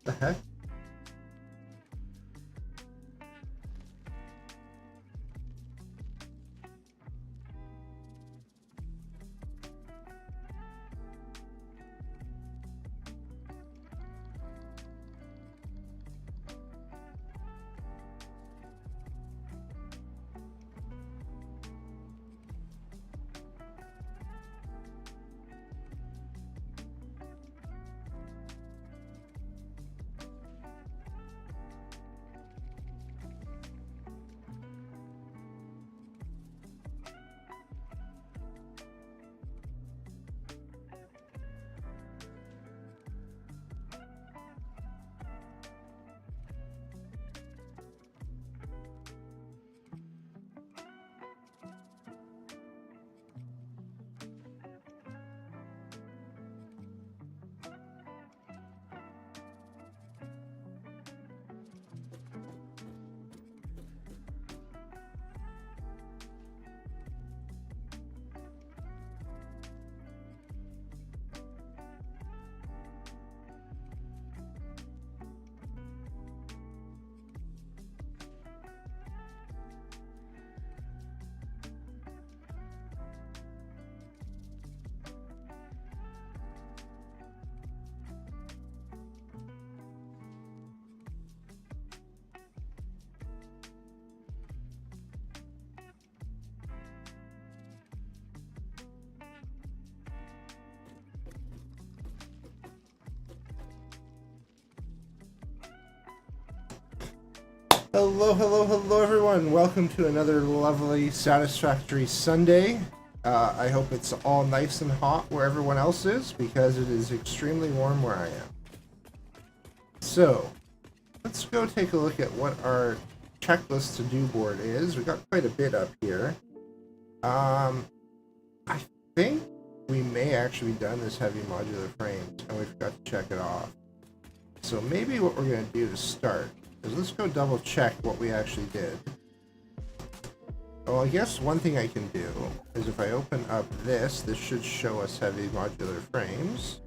The heck? Hello, everyone. Welcome to another lovely Satisfactory Sunday. I hope it's all nice and hot where everyone else is, because it is extremely warm where I am. So, let's go take a look at what our checklist to-do board is. We've got quite a bit up here. I think we may actually be done this heavy modular frames, and we forgot to check it off. So maybe what we're going to do to start is let's go double check what we actually did. Well, I guess one thing I can do is if I open up this should show us heavy modular frames.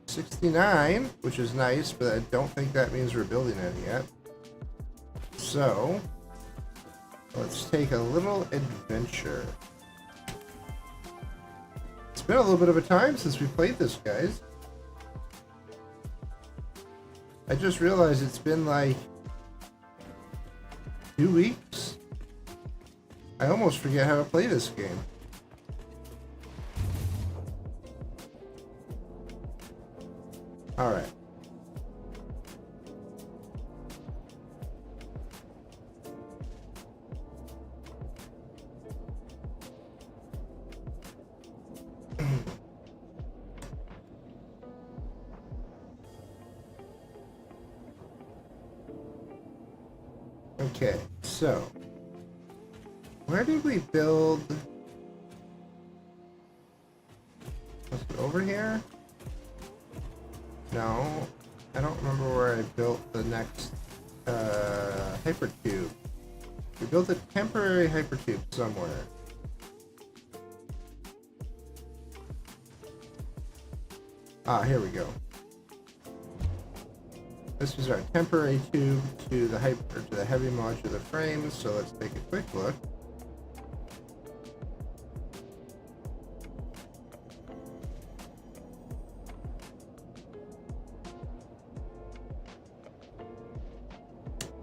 69, which is nice, but I don't think that means we're building any yet. So, let's take a little adventure. It's been a little bit of a time since we played this, guys. I just realized it's been like 2 weeks. I almost forget how to play this game. Alright. Okay, so where did we build? Was it over here? No, I don't remember where I built the next hypercube. We built a temporary hypercube somewhere. Ah, here we go. This is our temporary tube to the heavy modular frames, so let's take a quick look.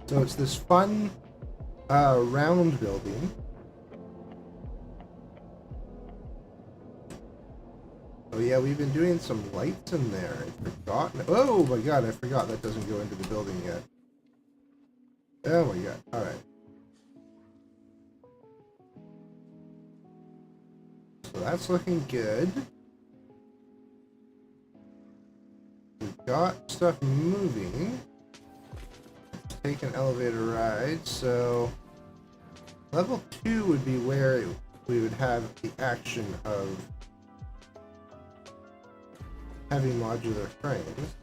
So it's this fun round building. Oh yeah, we've been doing some lights in there. I forgot. Oh my god, I forgot that doesn't go into the building yet. Oh my god. Alright. So that's looking good. We've got stuff moving. Let's take an elevator ride. So level 2 would be where we would have the action of heavy modular frames.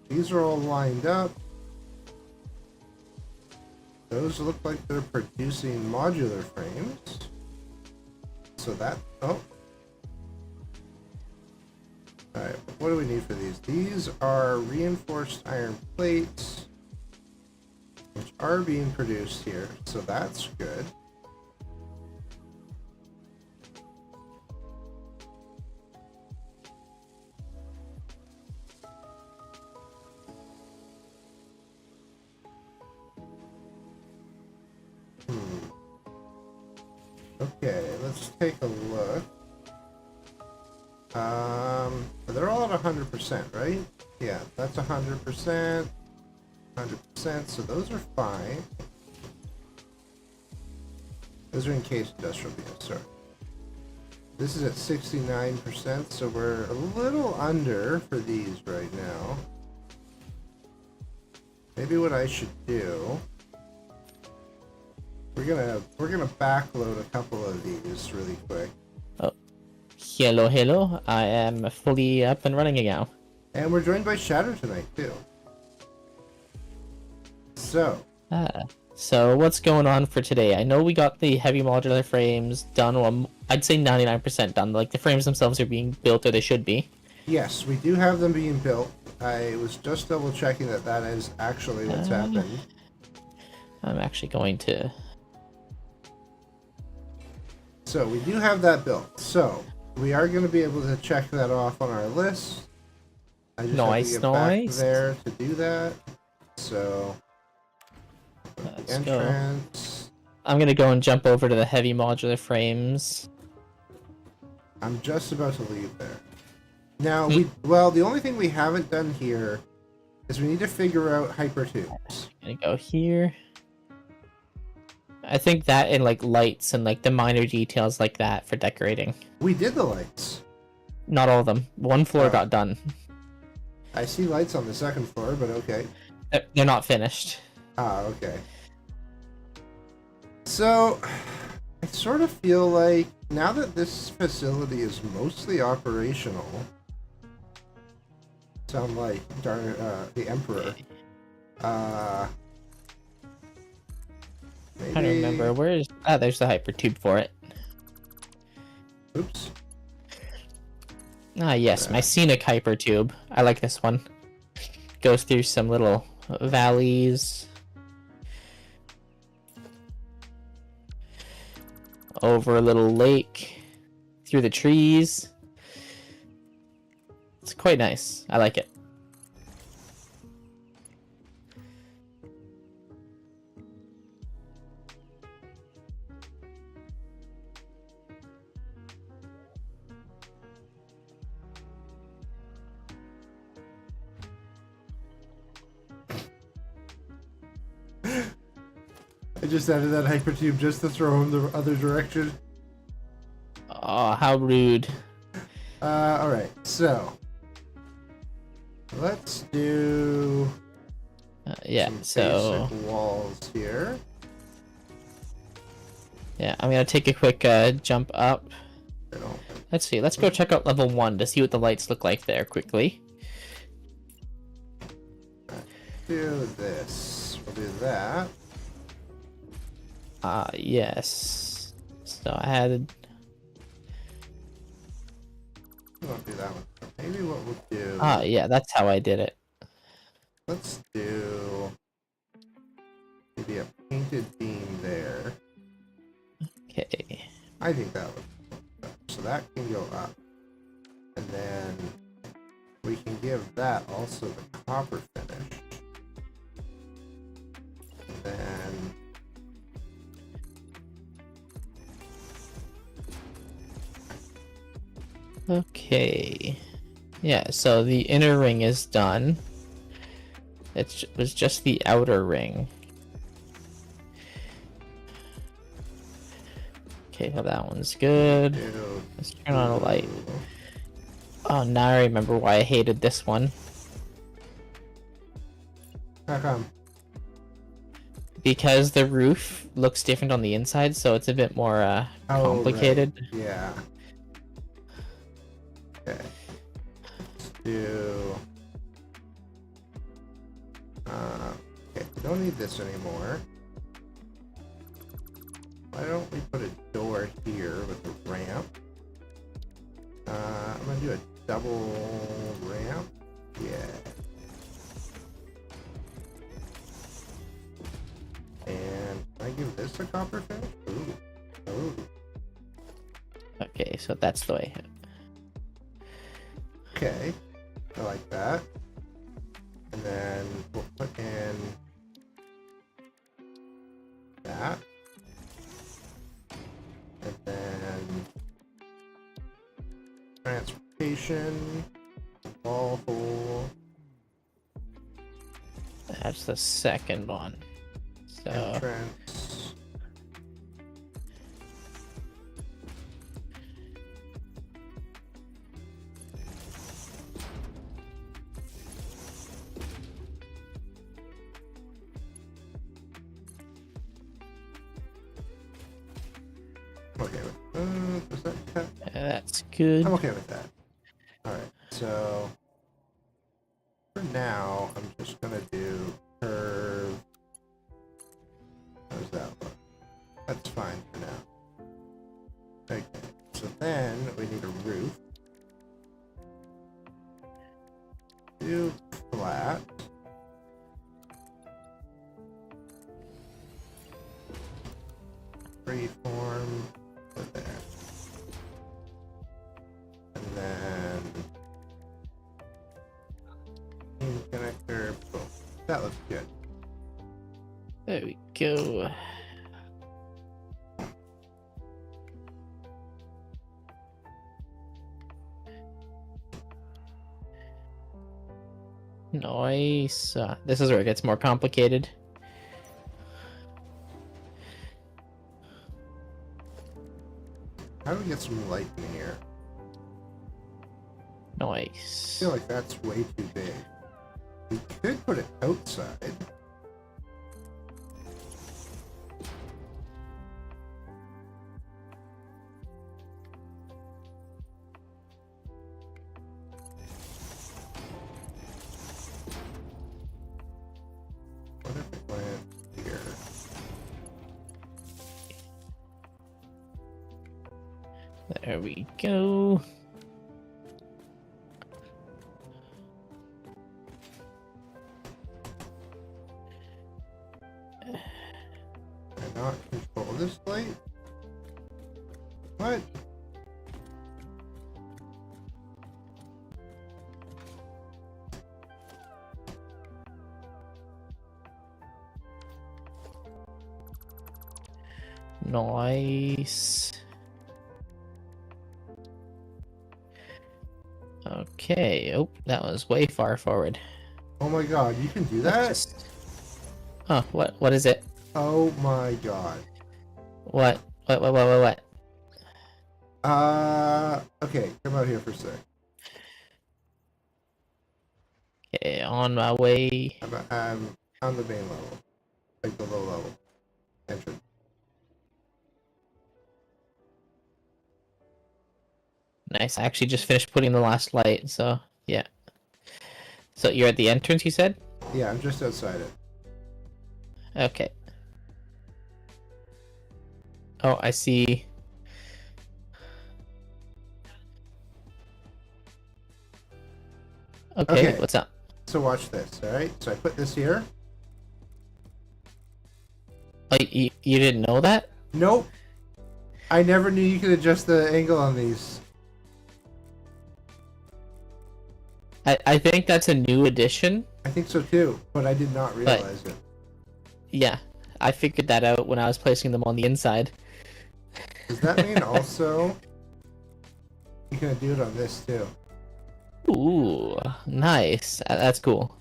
These are all lined up. Those look like they're producing modular frames. So that, oh. Alright, what do we need for these? These are reinforced iron plates, which are being produced here, so that's good. Okay, let's take a look. They're all at 100%, right? Yeah, that's 100%, 100%, so those are fine. Those are encased industrial beams, sorry. This is at 69%, so we're a little under for these right now. Maybe what I should do, we're gonna backload a couple of these really quick. Oh, hello. I am fully up and running now. And we're joined by Shatter tonight too. So what's going on for today? I know we got the heavy modular frames done. Well, I'd say 99% done. Like the frames themselves are being built, or they should be. Yes, we do have them being built. I was just double checking that that is actually what's happened. I'm actually going to. So we do have that built. So we are going to be able to check that off on our list. I just have to get back there to do that. So Let's entrance. go. I'm gonna go and jump over to the heavy modular frames. I'm just about to leave there. Now the only thing we haven't done here is we need to figure out hypertubes. Gonna go here. I think that and like lights and like the minor details like that for decorating. We did the lights. Not all of them. One floor got done. I see lights on the second floor, but okay. They're not finished. Ah, okay. So, I sort of feel like now that this facility is mostly operational, sound like the Emperor. Maybe... I don't remember where's. Ah, there's the hypertube for it. Oops. Ah, yes, my scenic hypertube. I like this one. Goes through some little valleys. Over a little lake. Through the trees. It's quite nice. I like it. I just added that hypertube just to throw him the other direction. Oh, how rude. Alright, so let's do yeah, some basic walls here. Yeah, I'm gonna take a quick jump up. Let's see, let's go check out level 1 to see what the lights look like there quickly. Do this. We'll do that. Yes. So I had. We won't do that one. Maybe what we'll do. Yeah, that's how I did it. Let's do maybe a painted beam there. Okay. I think that would. So that can go up, and then we can give that also the copper finish. And then. Okay. Yeah, so the inner ring is done. It was just the outer ring. Okay, so that one's good. Let's turn on a light. Oh, now I remember why I hated this one. How come? Because the roof looks different on the inside, so it's a bit more complicated. Right. Yeah. Okay. Let's do. Okay, we don't need this anymore. Why don't we put a door here with a ramp? I'm gonna do a double ramp. Yeah. And can I give this a copper finish? Ooh. Ooh. Okay, so that's the way. Okay. I like that. And then we'll put in that. And then transportation, wall hole, That's the second one. So entrance. I'm okay with does that cut? that's good. I'm okay with that. Alright, so for now I'm just gonna do curve. How does that look? That's fine for now. Okay, so then we need a roof. Do flat. Freeform put there. And then in connector, boom. That looks good. There we go. Nice. This is where it gets more complicated. How do we get some light in here? I Nice. feel like that's way too big. We could put it outside. What if it went here? There we go. Can I not control this light? What? Nice. Okay. Oh, that was way far forward. Oh my god, you can do that? Oh, what is it? Oh my god. What? What? Okay, come out here for a sec. Okay, on my way. I'm on the main level. Like the low level. Entrance. Nice. I actually just finished putting the last light, so yeah. So you're at the entrance, you said? Yeah, I'm just outside it. Okay. Oh, I see. Okay, what's up? So watch this, alright? So I put this here. Oh, you didn't know that? Nope. I never knew you could adjust the angle on these. I think that's a new addition. I think so too, but I did not realize it. Yeah, I figured that out when I was placing them on the inside. Does that mean also you can do it on this too? Ooh, nice. That's cool.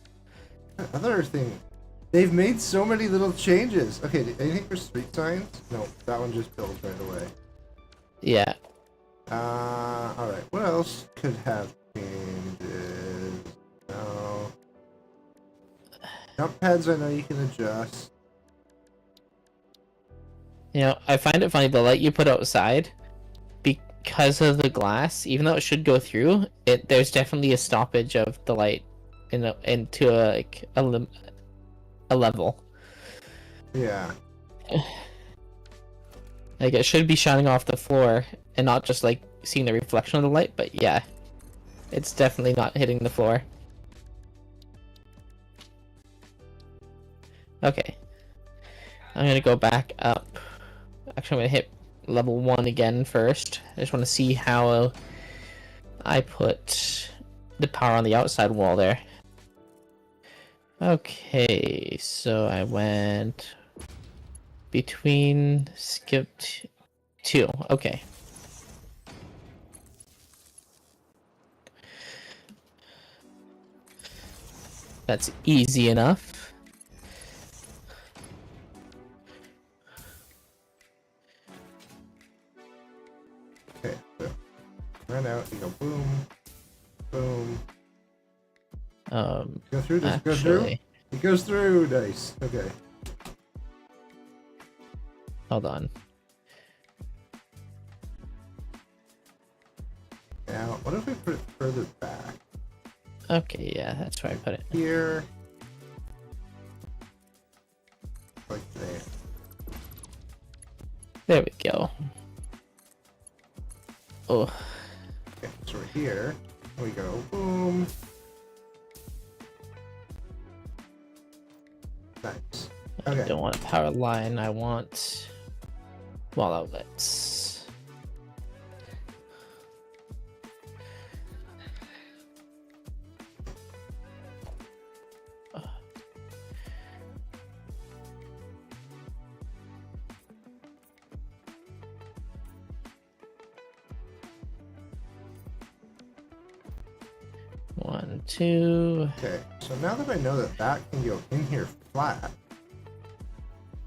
Another thing, they've made so many little changes. Okay, anything for street signs? No, that one just builds right away. Yeah. Alright, what else could have changes? No. Jump pads I know you can adjust. You know, I find it funny, the light you put outside, because of the glass, even though it should go through, there's definitely a stoppage of the light into a level. Yeah. Like, it should be shining off the floor and not just like seeing the reflection of the light, but yeah. It's definitely not hitting the floor. Okay. I'm gonna go back up. Actually, I'm gonna hit level 1 again first. I just want to see how I put the power on the outside wall there. Okay, so I went between skipped 2. Okay. That's easy enough. Okay, so run out, you go boom, boom. Go through, does it go through? Actually, It goes through, nice. Okay. hold on. Now, what if we put it further back? Okay, yeah, that's where I put it. Here. Like there. There we go. Oh, Okay, so we're here. We go boom. Nice. I Okay. don't want a power line. I want wall outlets. One, two. Okay, so now that I know that that can go in here flat,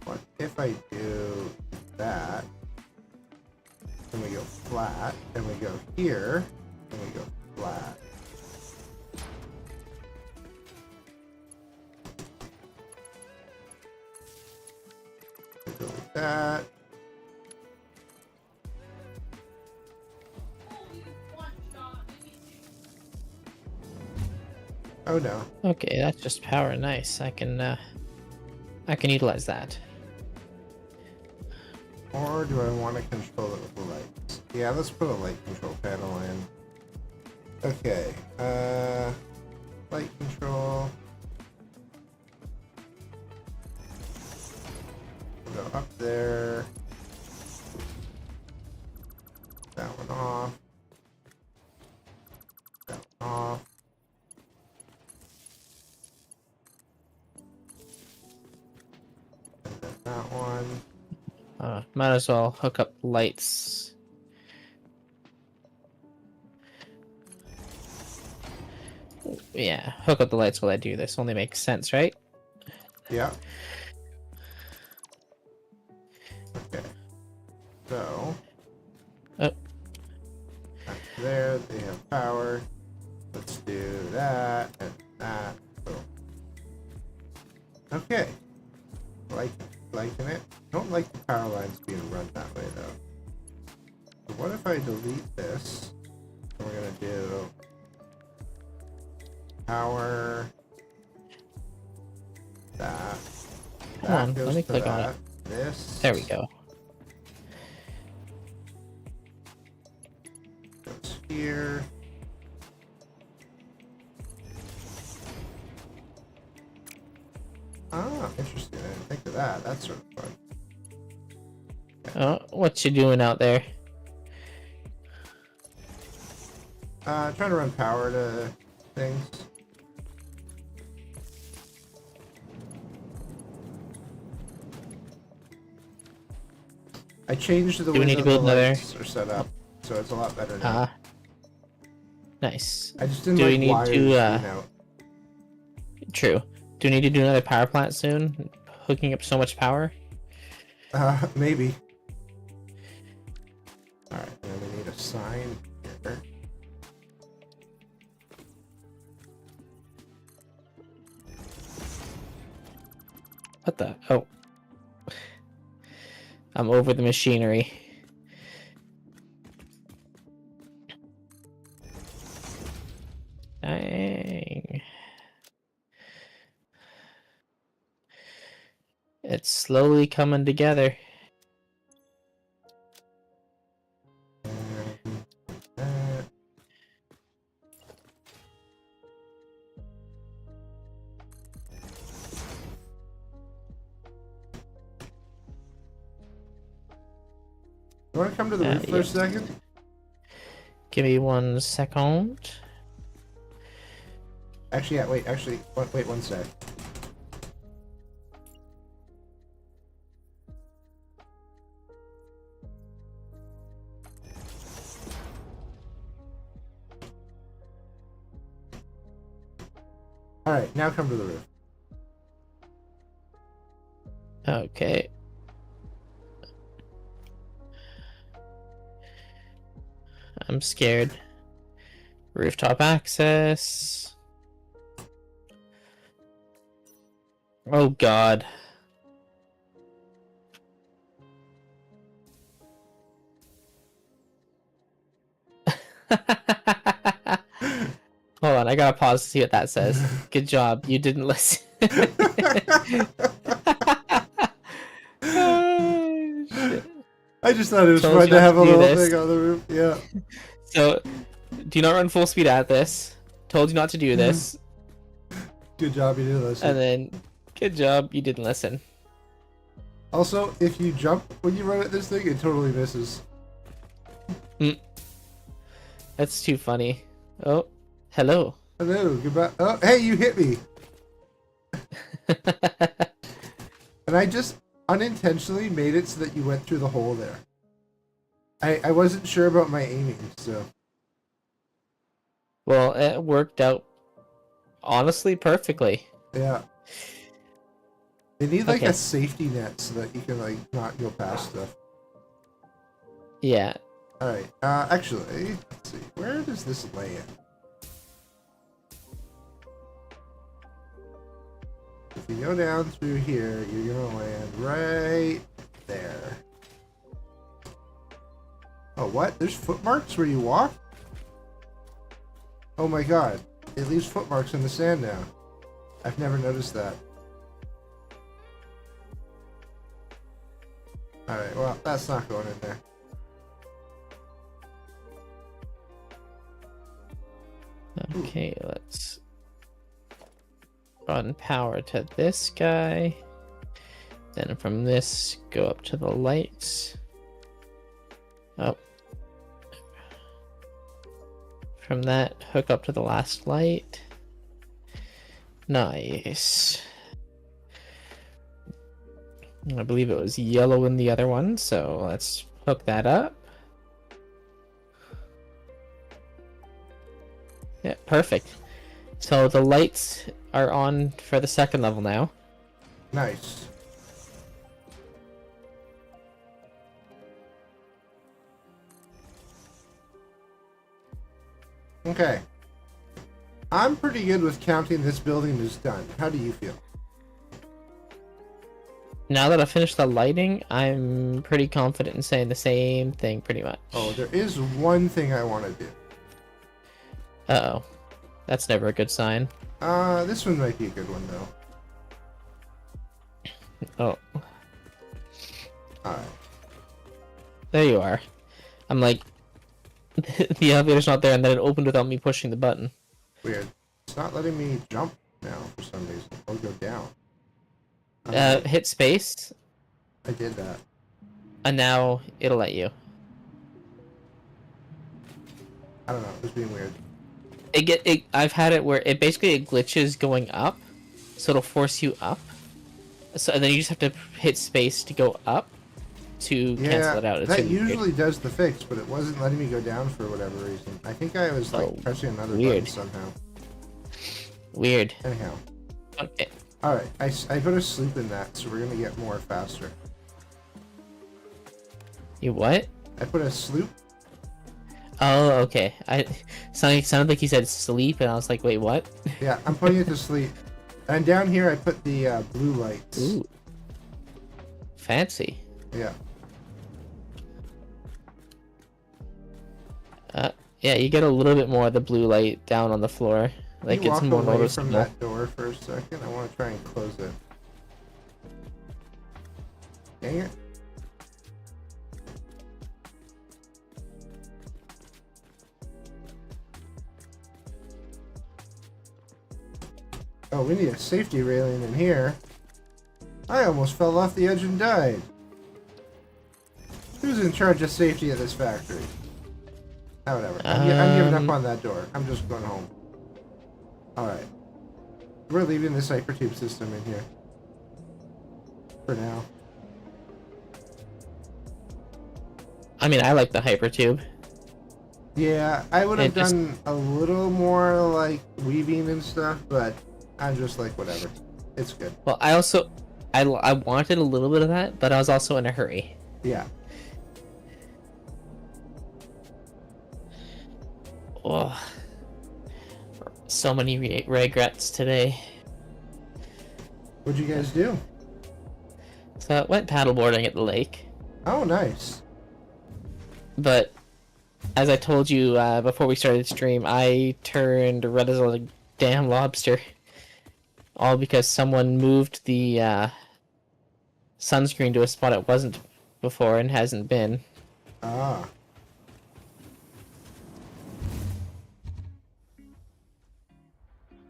what if I do that, then we go flat, then we go here, then we go flat. We go like that. Oh no. Okay, that's just power. Nice. I can utilize that. Or do I want to control it with the lights? Yeah, let's put a light control panel in. Okay, light control. We'll go up there. That one off. That one off. And then that one. Might as well hook up lights. Yeah, hook up the lights while I do this. Only makes sense, right? Yeah. Okay. So. Oh. Up there, they have power. Let's do that and that. Boom. Okay. Liking it. Don't like the power lines being run that way though. So what if I delete this? And we're gonna do power that. Come on, goes let me to click on that. it. This There we go. goes here. Ah, interesting. I didn't think of that. That's sort of fun. Oh, what you doing out there? Trying to run power to things. I changed the Do we way need that to build the another? lights are set up, so it's a lot better now. Nice. I just didn't Do we like need wires to, being out. True. Do we need to do another power plant soon? Hooking up so much power? Maybe. Alright, and then we need a sign here. What the? Oh. I'm over the machinery. Dang. It's slowly coming together. And that. You want to come to the roof for a second? Give me 1 second. Actually, yeah, wait, wait 1 sec. Alright, now come to the roof. Okay. I'm scared. Rooftop access. Oh god. Hold on, I gotta pause to see what that says. Good job, you didn't listen. Oh, shit. I just thought it was Told fun you to not have to a do little this. thing on the roof. Yeah. So, do not run full speed at this. Told you not to do this. Good job, you didn't listen. And then, good job, you didn't listen. Also, if you jump when you run at this thing, it totally misses. That's too funny. Oh, hello. Hello, goodbye. Oh, hey, you hit me! And I just unintentionally made it so that you went through the hole there. I wasn't sure about my aiming, so... Well, it worked out honestly perfectly. Yeah. They need like Okay. a safety net so that you can like not go past stuff. Yeah. Alright, actually, let's see. Where does this land? If you go down through here, you're gonna land right there. Oh, what? There's footmarks where you walk? Oh my god. It leaves footmarks in the sand now. I've never noticed that. Alright, well, that's not going in there. Okay, let's run power to this guy. Then from this, go up to the lights. Oh. From that, hook up to the last light. Nice. I believe it was yellow in the other one, so let's hook that up. Yeah, perfect. So the lights are on for the second level now. Nice. Okay. I'm pretty good with counting this building is done. How do you feel? Now that I've finished the lighting, I'm pretty confident in saying the same thing, pretty much. Oh, there is one thing I want to do. Uh-oh. That's never a good sign. This one might be a good one, though. Oh. Alright. There you are. I'm like, the elevator's not there, and then it opened without me pushing the button. Weird. It's not letting me jump now for some reason. Or go down. Hit space, I did that. and now it'll let you. I don't know. It was being weird. I've had it where it basically glitches going up, so it'll force you up. So and then you just have to hit space to go up to cancel it out. It's that really weird. usually does the fix, but it wasn't letting me go down for whatever reason. I think I was like pressing another weird. button somehow. Weird. Anyhow. Okay. Alright, I put a sleep in that, so we're gonna get more faster. You what? I put a sloop. Oh, okay. Sounded like you said sleep, and I was like, wait, what? Yeah, I'm putting it to sleep. And down here I put the blue lights. Ooh. Fancy. Yeah. Yeah, you get a little bit more of the blue light down on the floor. Like Can you it's walk more away noticeable. from that door for a second? I want to try and close it. Dang it. Oh, we need a safety railing in here. I almost fell off the edge and died. Who who's in charge of safety at this factory? Oh, whatever. I'm giving up on that door. I'm just going home. Alright. We're leaving this hypertube system in here. For now. I mean, I like the hypertube. Yeah, I would have done a little more, like, weaving and stuff, but I'm just like, whatever. It's good. Well, I wanted a little bit of that, but I was also in a hurry. Yeah. Oh, so many regrets today. What'd you guys do? So I went paddleboarding at the lake. Oh, nice. But as I told you before we started the stream, I turned red as a damn lobster. All because someone moved the sunscreen to a spot it wasn't before and hasn't been. Ah.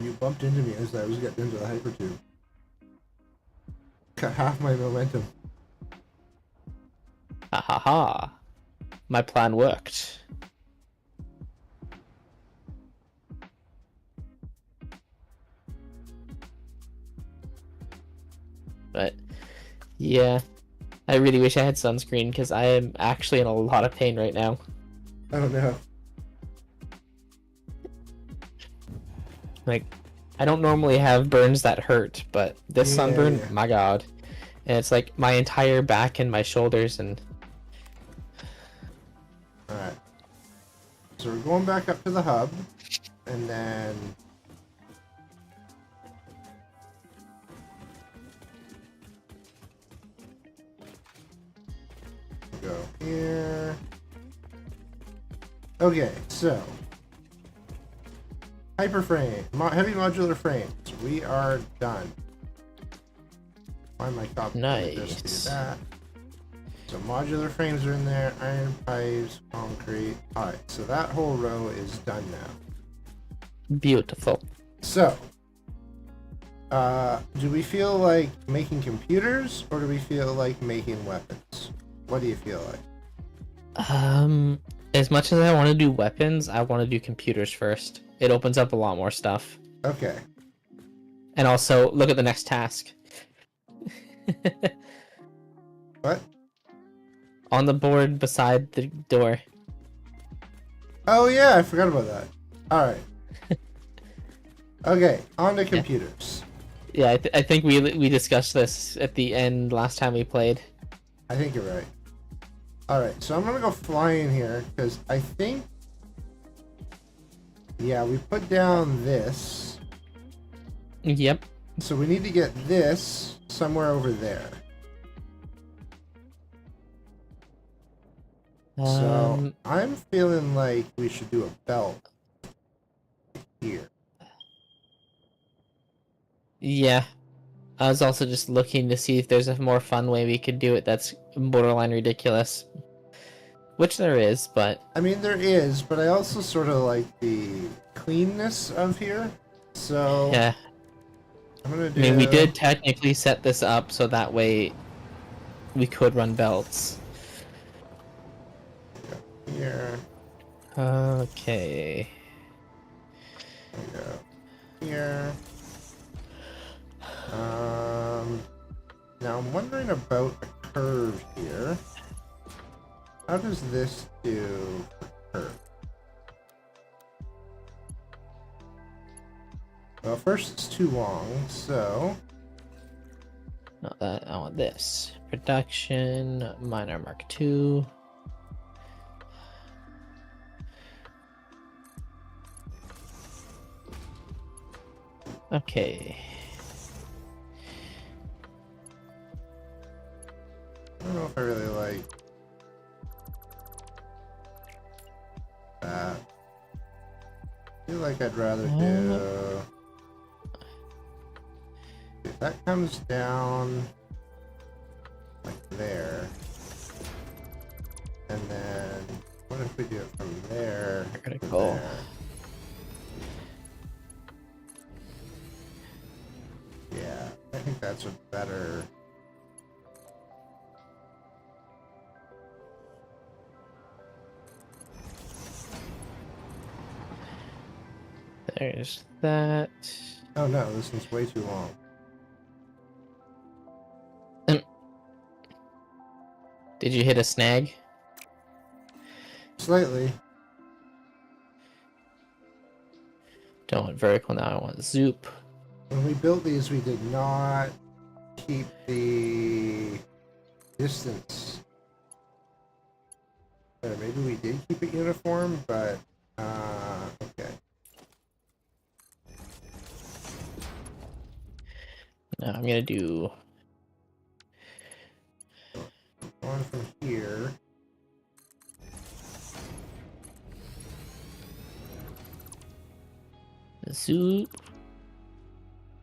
You bumped into me as I was getting into the hypertube. Cut half my momentum. Ha ha ha. My plan worked. But yeah, I really wish I had sunscreen because I am actually in a lot of pain right now. Oh no. Like, I don't normally have burns that hurt, but this sunburn, yeah. my god. And it's like my entire back and my shoulders and... Alright. So we're going back up to the hub, and then... go here. Okay, so... Hyperframe, heavy modular frames. We are done. Find my copy. Nice. Just do that. So modular frames are in there. Iron pipes, concrete. All right. So that whole row is done now. Beautiful. So, do we feel like making computers, or do we feel like making weapons? What do you feel like? As much as I want to do weapons, I want to do computers first. It opens up a lot more stuff. Okay. And also, look at the next task. What? On the board beside the door. Oh yeah, I forgot about that. All right. Okay, on to computers. Yeah, I think we discussed this at the end last time we played. I think you're right. All right, so I'm gonna go flying here because I think, yeah, we put down this. Yep. So we need to get this somewhere over there. So I'm feeling like we should do a belt here. Yeah. I was also just looking to see if there's a more fun way we could do it that's borderline ridiculous. Which there is, but... I mean, there is, but I also sort of like the cleanness of here. So... yeah. I'm gonna do... I mean, we did technically set this up so that way we could run belts. Here. Okay. Here. Now I'm wondering about a curve here. How does this do for curve? Well, first it's too long, so... Not that, I want this. Production, minor Mark II. Okay. I don't know if I really like that. I feel like I'd rather do... If that comes down like there, and then what if we do it from there to Critical. there? Yeah, I think that's a better... There's that. Oh no, this one's way too long. Did you hit a snag? Slightly. Don't want vertical now, I want zoop. When we built these, we did not keep the distance. Maybe we did keep it uniform, but okay. Now I'm gonna do On from here. zoop.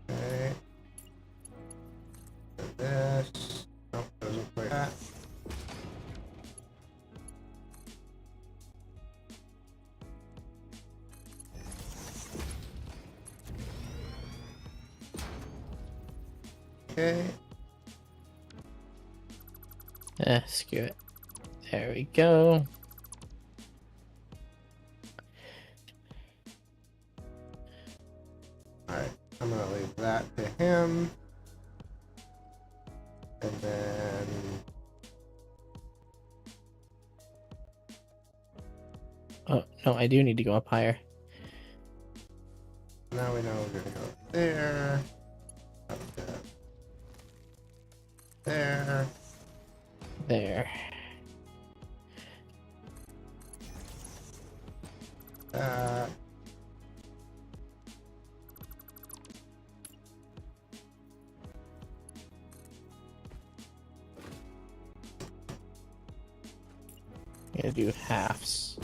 Okay. And this. Nope, doesn't quite that. Okay. Screw it. There we go. Alright, I'm gonna leave that to him. And then Oh, no, I do need to go up higher. now we know we're gonna go there. Up there. There. There. That. I'm gonna do halves.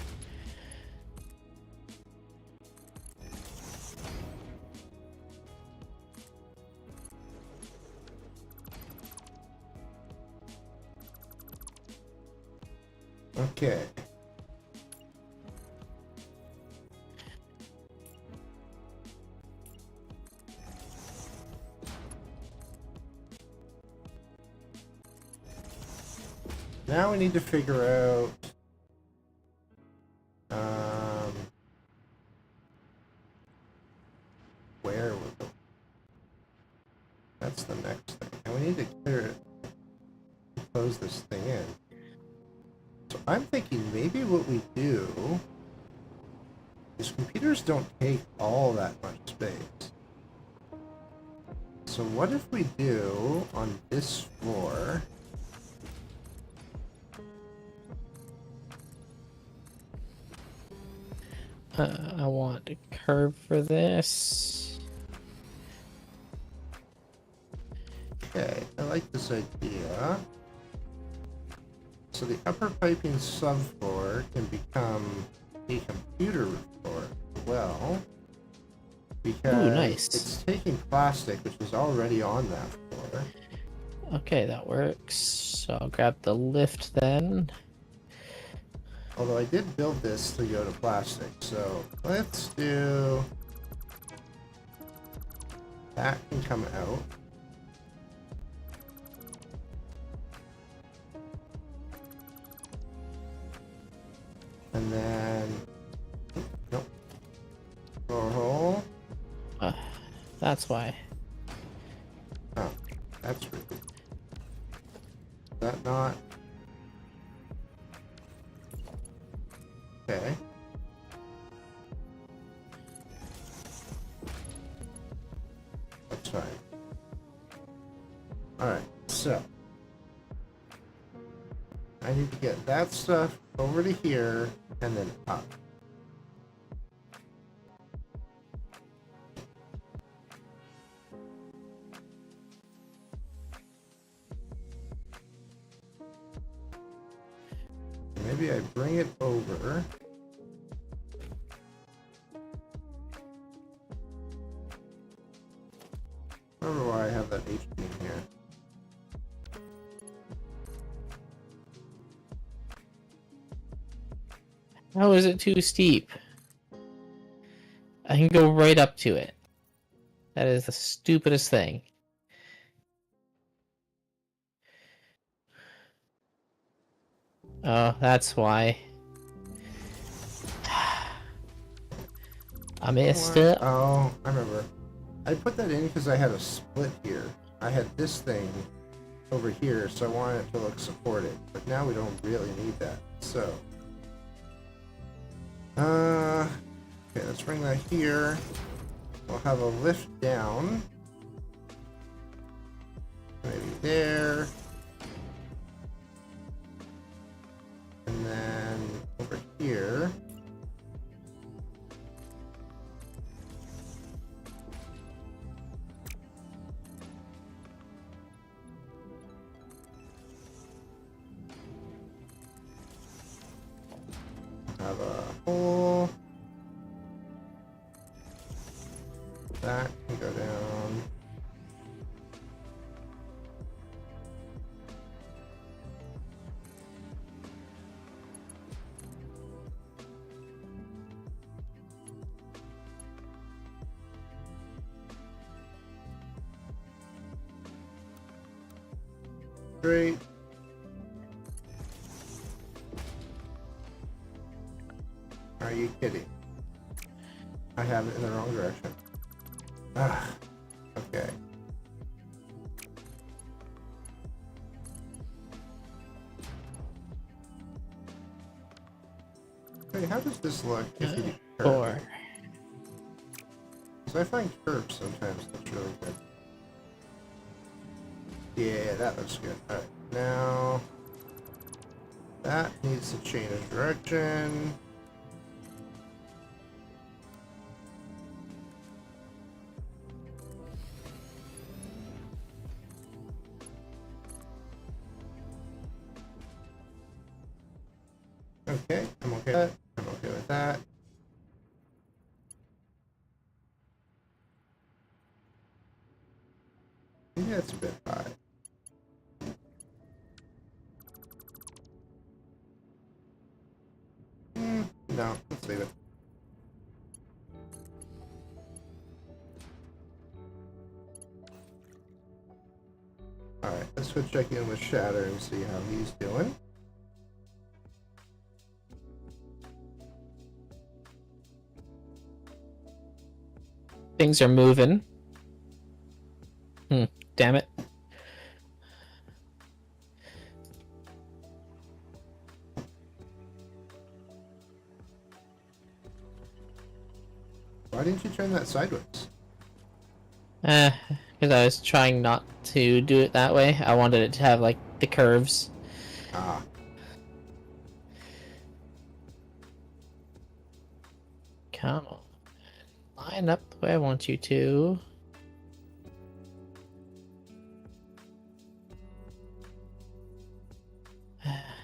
Okay. Now we need to figure out where we're going. That's the next thing. And we need to clear it, close this thing in. So I'm thinking maybe what we do is computers don't take all that much space. So what if we do on this floor? I want a curve for this. Okay, I like this idea. So the upper piping subfloor can become a computer floor as well. Because Ooh, nice. it's taking plastic, which is already on that floor. Okay, that works. So I'll grab the lift then. Although I did build this to go to plastic, so let's do... That can come out. And then... Nope. Floor hole. That's why. Oh, that's weird. Is that not... Okay. That's fine. Alright, so. I need to get that stuff over to here and then up. Maybe I bring it over. I don't know why I have that H in here. How is it too steep? I can go right up to it. That is the stupidest thing. Oh, that's why. I missed What? it. Oh, I remember. I put that in because I had a split here. I had this thing over here, so I wanted it to look supported. But now we don't really need that. So, okay, let's bring that here. We'll have a lift down. Maybe there. And then over here. Have a hole. That can go down. Great. Are you kidding? I have it in the wrong direction. Ah, okay. Hey, how does this look if you do curve? 4. Because I find curves sometimes looks really good. Yeah, that looks good. Alright, now that needs to change direction. Okay, I'm okay with that. I'm okay with that. Maybe that's a bit high. No, let's leave it. Alright, let's go check in with Shatter and see how he's doing. Things are moving. Damn it. Why didn't you turn that sideways? Because I was trying not to do it that way. I wanted it to have, like, the curves. Ah. Come on. Line up the way I want you to.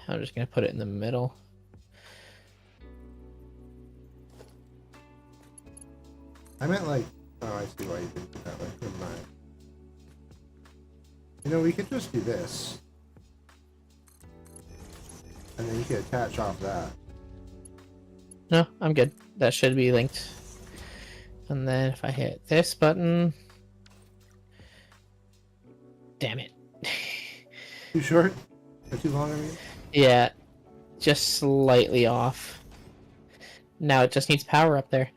I'm just gonna put it in the middle. I meant like, oh, I see why you did it that way. Never mind. You know, we could just do this. And then you could attach off that. No, I'm good. That should be linked. And then if I hit this button... Damn it. Too short? Or too long, I mean? Yeah, just slightly off. Now it just needs power up there.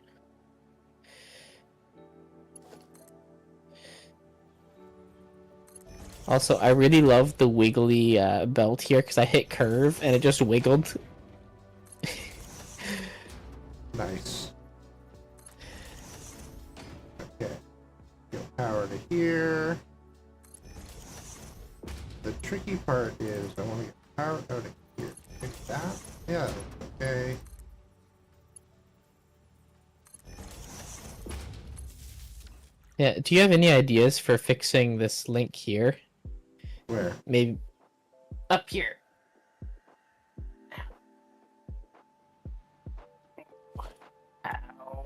Also, I really love the wiggly belt here because I hit curve and it just wiggled. Nice. Okay. Go power to here. The tricky part is I want to get power out of here. Like that? Yeah, okay. Yeah, do you have any ideas for fixing this link here? Where? Maybe up here. Ow.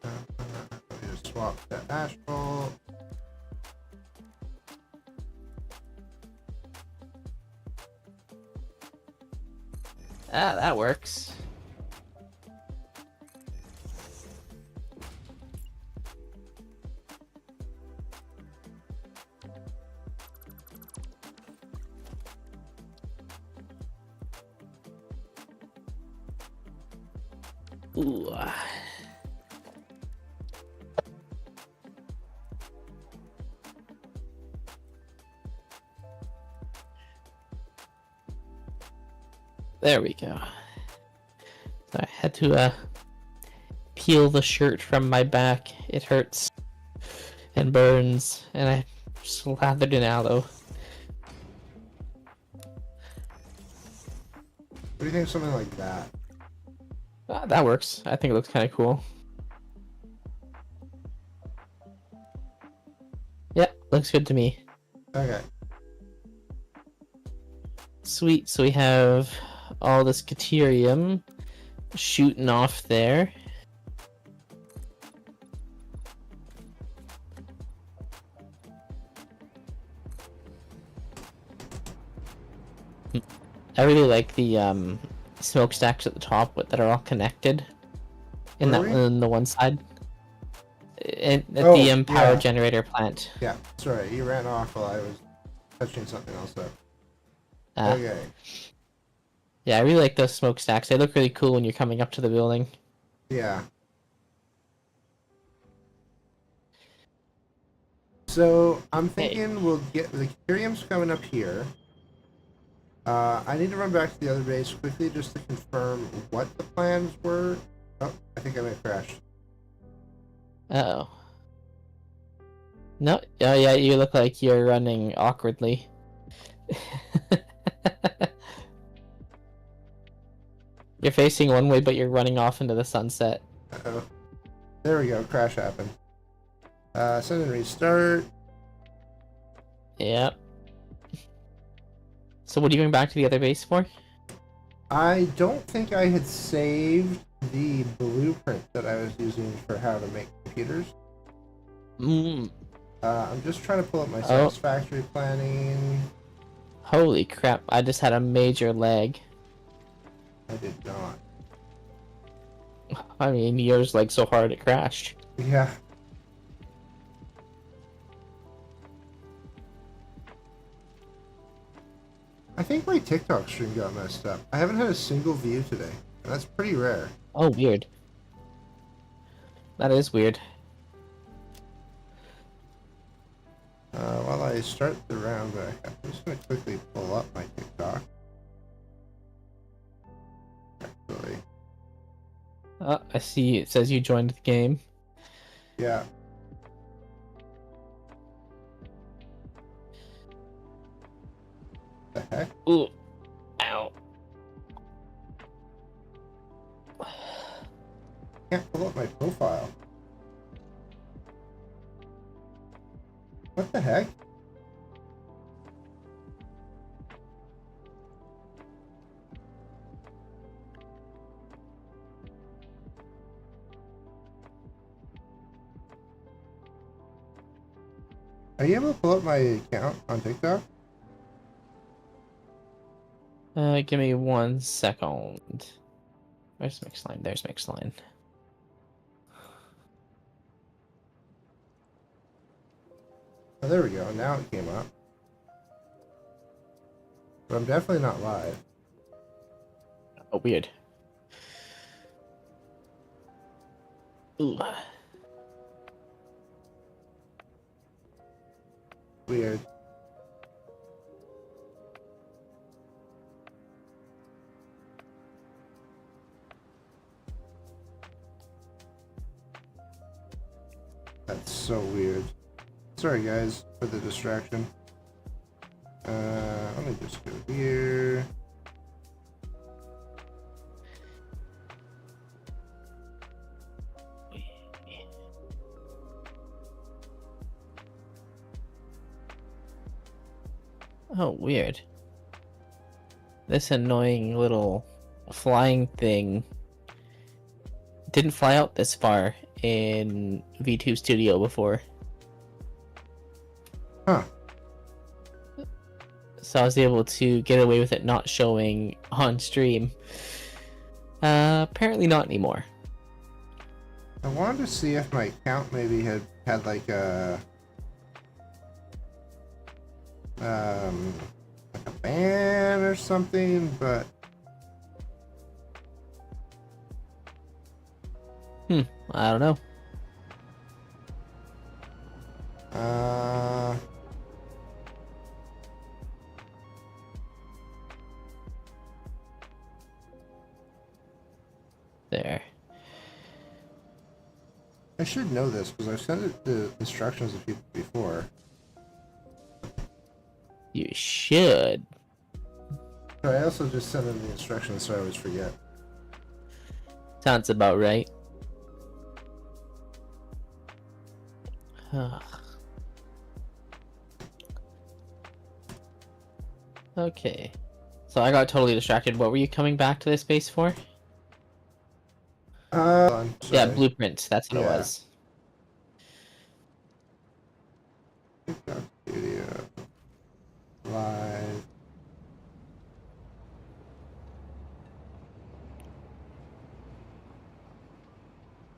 Let me just swap that asphalt. Ah, that works. Ooh. There we go. I had to peel the shirt from my back. It hurts and burns, and I slathered in aloe. What do you think of something like that? That works. I think it looks kind of cool. Yeah, looks good to me. Okay. Sweet. So we have all this Caterium shooting off there. I really like the smokestacks at the top that are all connected. In the one side. At the power generator plant. Yeah, sorry, you ran off while I was touching something else up. Okay. Yeah, I really like those smokestacks. They look really cool when you're coming up to the building. Yeah. So I'm thinking we'll get the Ethereum's coming up here. I need to run back to the other base quickly just to confirm what the plans were. Oh, I think I may have crashed. Uh-oh. No, oh yeah, you look like you're running awkwardly. You're facing one way, but you're running off into the sunset. Uh-oh. There we go, crash happened. Send and restart. Yep. So what are you going back to the other base for? I don't think I had saved the blueprint that I was using for how to make computers. I'm just trying to pull up my Satisfactory planning. Holy crap, I just had a major lag. I did not. I mean, yours like so hard it crashed. Yeah. I think my TikTok stream got messed up. I haven't had a single view today. And that's pretty rare. Oh, weird. That is weird. While I start the round back up, I'm just going to quickly pull up my TikTok. Actually. I see it says you joined the game. Yeah. The heck? Ooh. Ow. Can't pull up my profile. What the heck? Are you able to pull up my account on TikTok? Give me 1 second. Where's Mixline? There's Mixline. Oh, there we go. Now it came up. But I'm definitely not live. Oh, weird. Ooh. Weird. That's so weird. Sorry guys for the distraction. Let me just go here. Oh, weird. This annoying little flying thing didn't fly out this far in V2 Studio before. Huh. So I was able to get away with it not showing on stream. Apparently not anymore. I wanted to see if my account maybe had like a ban or something, but I don't know. There. I should know this because I've sent the instructions to people before. You should. But I also just sent them the instructions so I always forget. Sounds about right. Okay. So I got totally distracted. What were you coming back to this base for? Yeah, Sorry. blueprint. That's what it Yeah. was. Video. Live.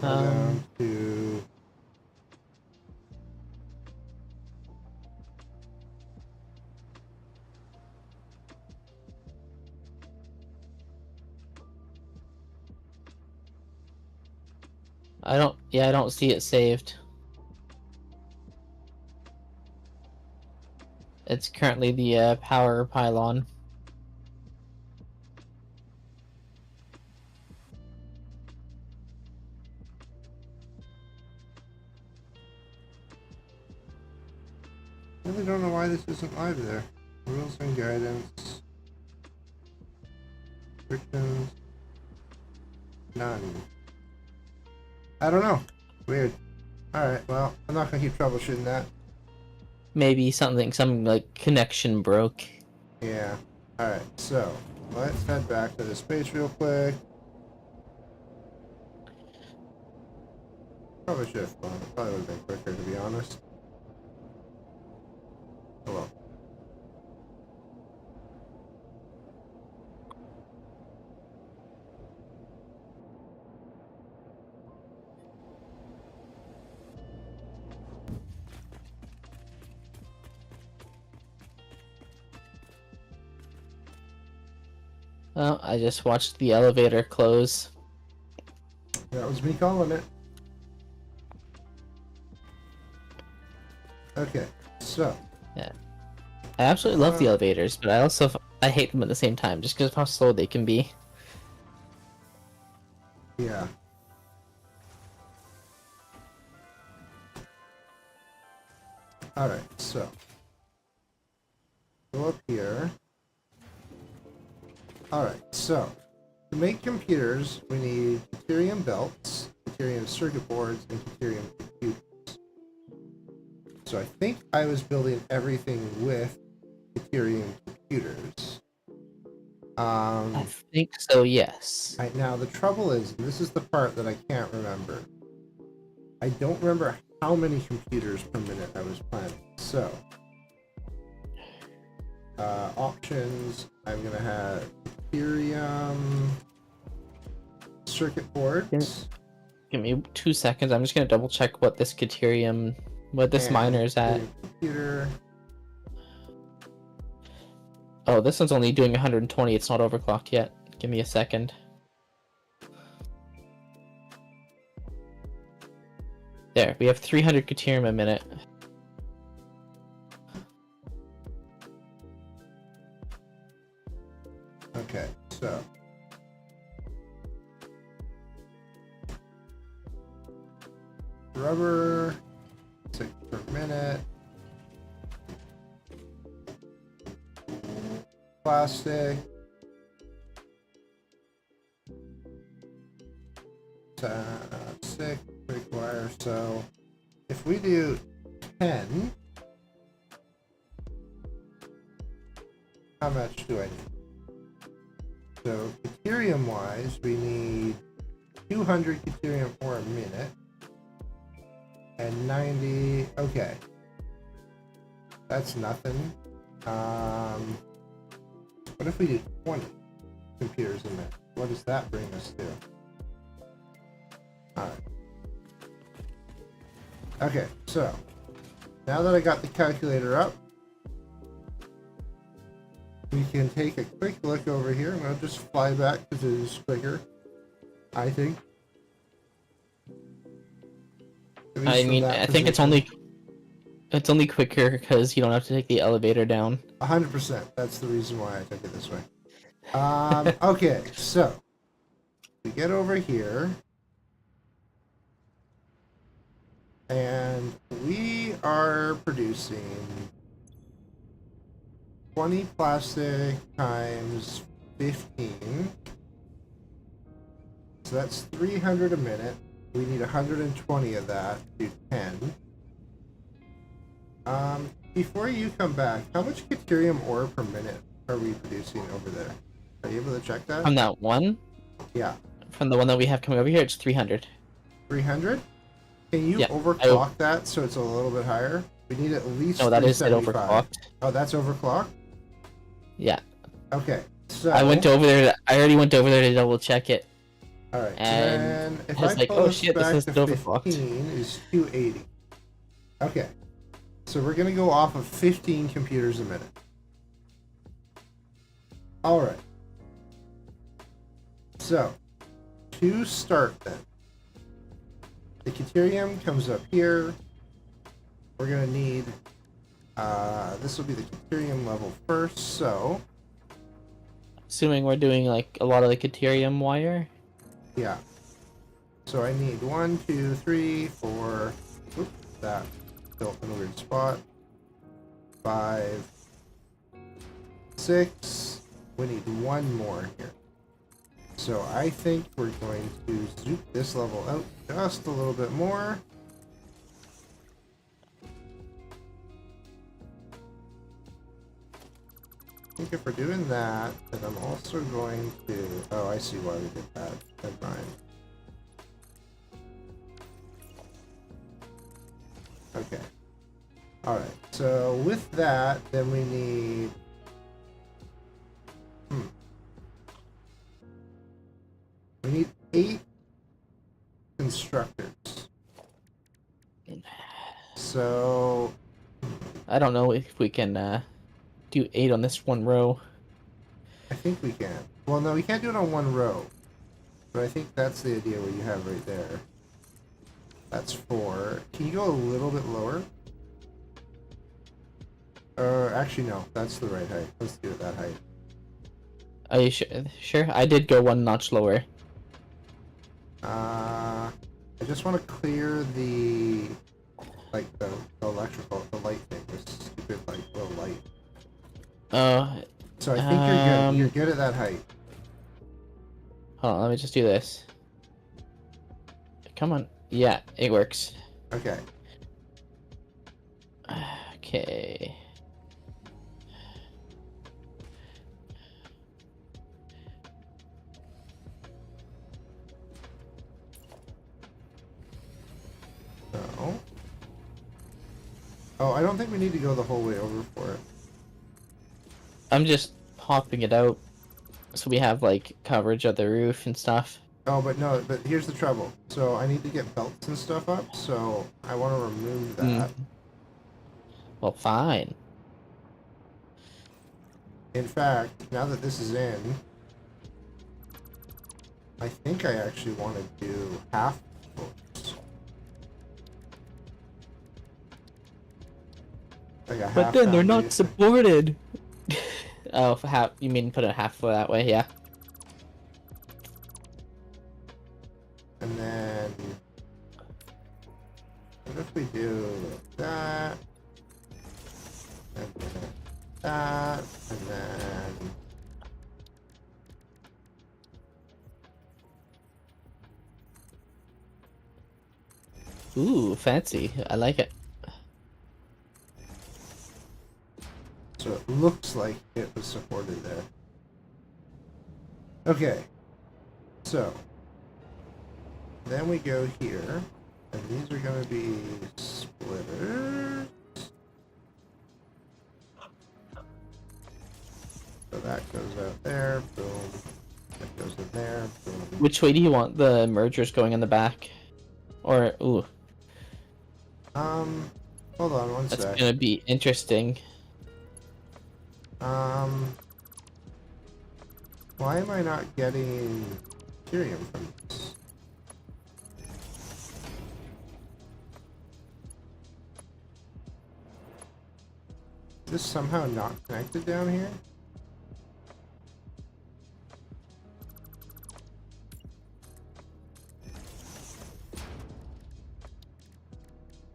Down to I don't see it saved. It's currently the power pylon. I really don't know why this isn't live there. Rules and guidance. Restrictions. None. I don't know. Weird. Alright, well, I'm not gonna keep troubleshooting that. Maybe some like connection broke. Yeah. Alright, so let's head back to the space real quick. Probably should have flown. It probably would have been quicker, to be honest. Oh well. Oh, I just watched the elevator close. That was me calling it. Okay, so. Yeah. I absolutely love the elevators, but I hate them at the same time, just because of how slow they can be. Yeah. Alright, so. Go up here. Alright, so. To make computers, we need deuterium belts, deuterium circuit boards, and deuterium computers. So I think I was building everything with deuterium computers. I think so, yes. Right, now the trouble is, and this is the part that I can't remember. I don't remember how many computers per minute I was planning. So, options, I'm gonna have deuterium circuit boards. Give me 2 seconds. I'm just gonna double check what this deuterium, what this miner is at. Computer. Oh, this one's only doing 120. It's not overclocked yet. Give me a second. There, we have 300 deuterium a minute. Okay, so. Rubber, 6 per minute. Plastic. 6 require, so if we do 10, how much do I need? So deuterium wise, we need 200 deuterium for a minute and 90. Okay, that's nothing. What if we do 20 computers a minute? What does that bring us to? Alright. Okay, so now that I got the calculator up, we can take a quick look over here. I'm going to just fly back because it is quicker, I think. At least I from mean, that I think position. it's only quicker because you don't have to take the elevator down. 100%. That's the reason why I took it this way. Okay, so we get over here, and we are producing 20 plastic times 15. So that's 300 a minute. We need 120 of that to do 10. Before you come back, how much Caterium ore per minute are we producing over there? Are you able to check that? From that one? Yeah. From the one that we have coming over here, it's 300. 300? Can you Yeah, overclock that so it's a little bit higher? We need at least No, that is it 375. overclocked. Oh, that's overclocked? Yeah. Okay, so... I went over there. I already went over there to double check it. Alright, And then if I was I like, pull oh this shit, this back is to overclocked. 15 is 280. Okay, so we're going to go off of 15 computers a minute. Alright. So, to start then, the Caterium comes up here. We're going to need, this will be the Caterium level first, so, Assuming we're doing like a lot of the Caterium wire. yeah. So I need 1, 2, 3, 4, oops, that built in a weird spot, 5, 6, we need one more here. So I think we're going to zoop this level out just a little bit more. I think if we're doing that, then I'm also going to... Oh, I see why we did that. Never mind. Okay. Alright, so with that, then we need... We need 8 constructors. So... I don't know if we can do 8 on this one row. I think we can. Well, no, we can't do it on one row. But I think that's the idea what you have right there. That's 4. Can you go a little bit lower? Actually, no. That's the right height. Let's do it that height. Are you sure? I did go 1 notch lower. I just want to clear the... Like, the electrical, the light thing. This stupid, like, little light. So I think you're good. You're good at that height. Hold on, let me just do this. Come on. Yeah, it works. Okay. Okay. So... Oh, I don't think we need to go the whole way over for it. I'm just popping it out so we have like coverage of the roof and stuff. Oh, but no, but here's the trouble. So I need to get belts and stuff up, so I want to remove that. Well, fine. In fact, now that this is in, I think I actually want to do half bolts. Like a half But then they're not foundation. supported. Oh, half. You mean put a half for that way? Yeah. And then, what if we do that, and then that, and then... Ooh, fancy. I like it. So it looks like it was supported there. Okay. So. Then we go here. And these are going to be splitters. So that goes out there. Boom. That goes in there. Boom. Which way do you want the mergers going in the back? Or, ooh. Hold on one That's sec. gonna be interesting. Why am I not getting Ethereum from this? this somehow not connected down here?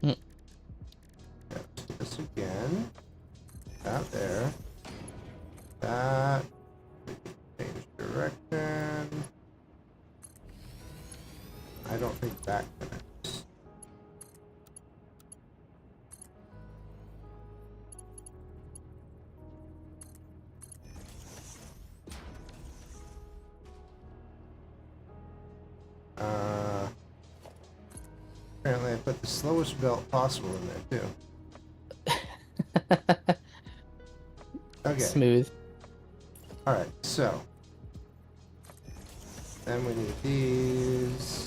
Hmm. Let's do this again. That there. That. Change direction. I don't think that connects. Apparently I put the slowest belt possible in there too. Okay. Smooth. Alright, so. Then we need these.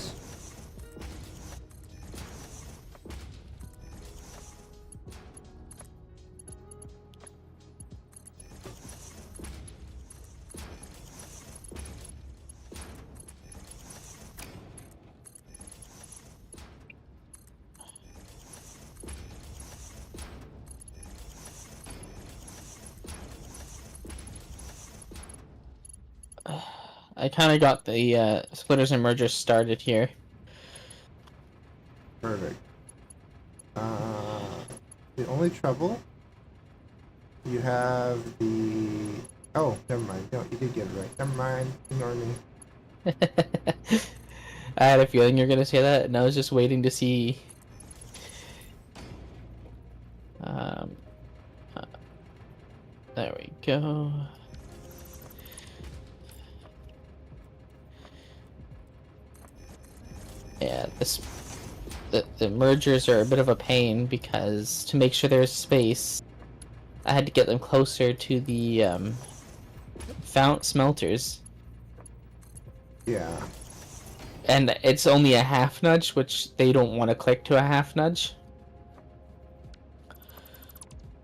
I kind of got the splitters and mergers started here. Perfect. The only trouble, you have the... Oh, never mind. No, you did get it right. Never mind. Ignore me. I had a feeling you were gonna say that, and I was just waiting to see. There we go. Yeah, the mergers are a bit of a pain because to make sure there's space, I had to get them closer to the fount smelters. Yeah. And it's only a half nudge, which they don't want to click to a half nudge.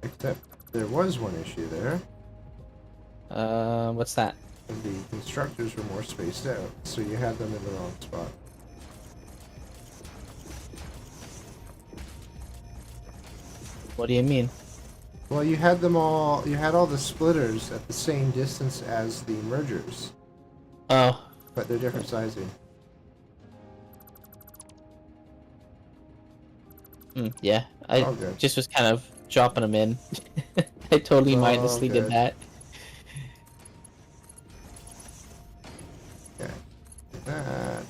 Except there was one issue there. What's that? The constructors were more spaced out, so you had them in the wrong spot. What do you mean? Well, you had them all, you had all the splitters at the same distance as the mergers, Oh, but they're different sizing. yeah. I All good. just was kind of dropping them in. I totally All mindlessly did good. that. Okay. That.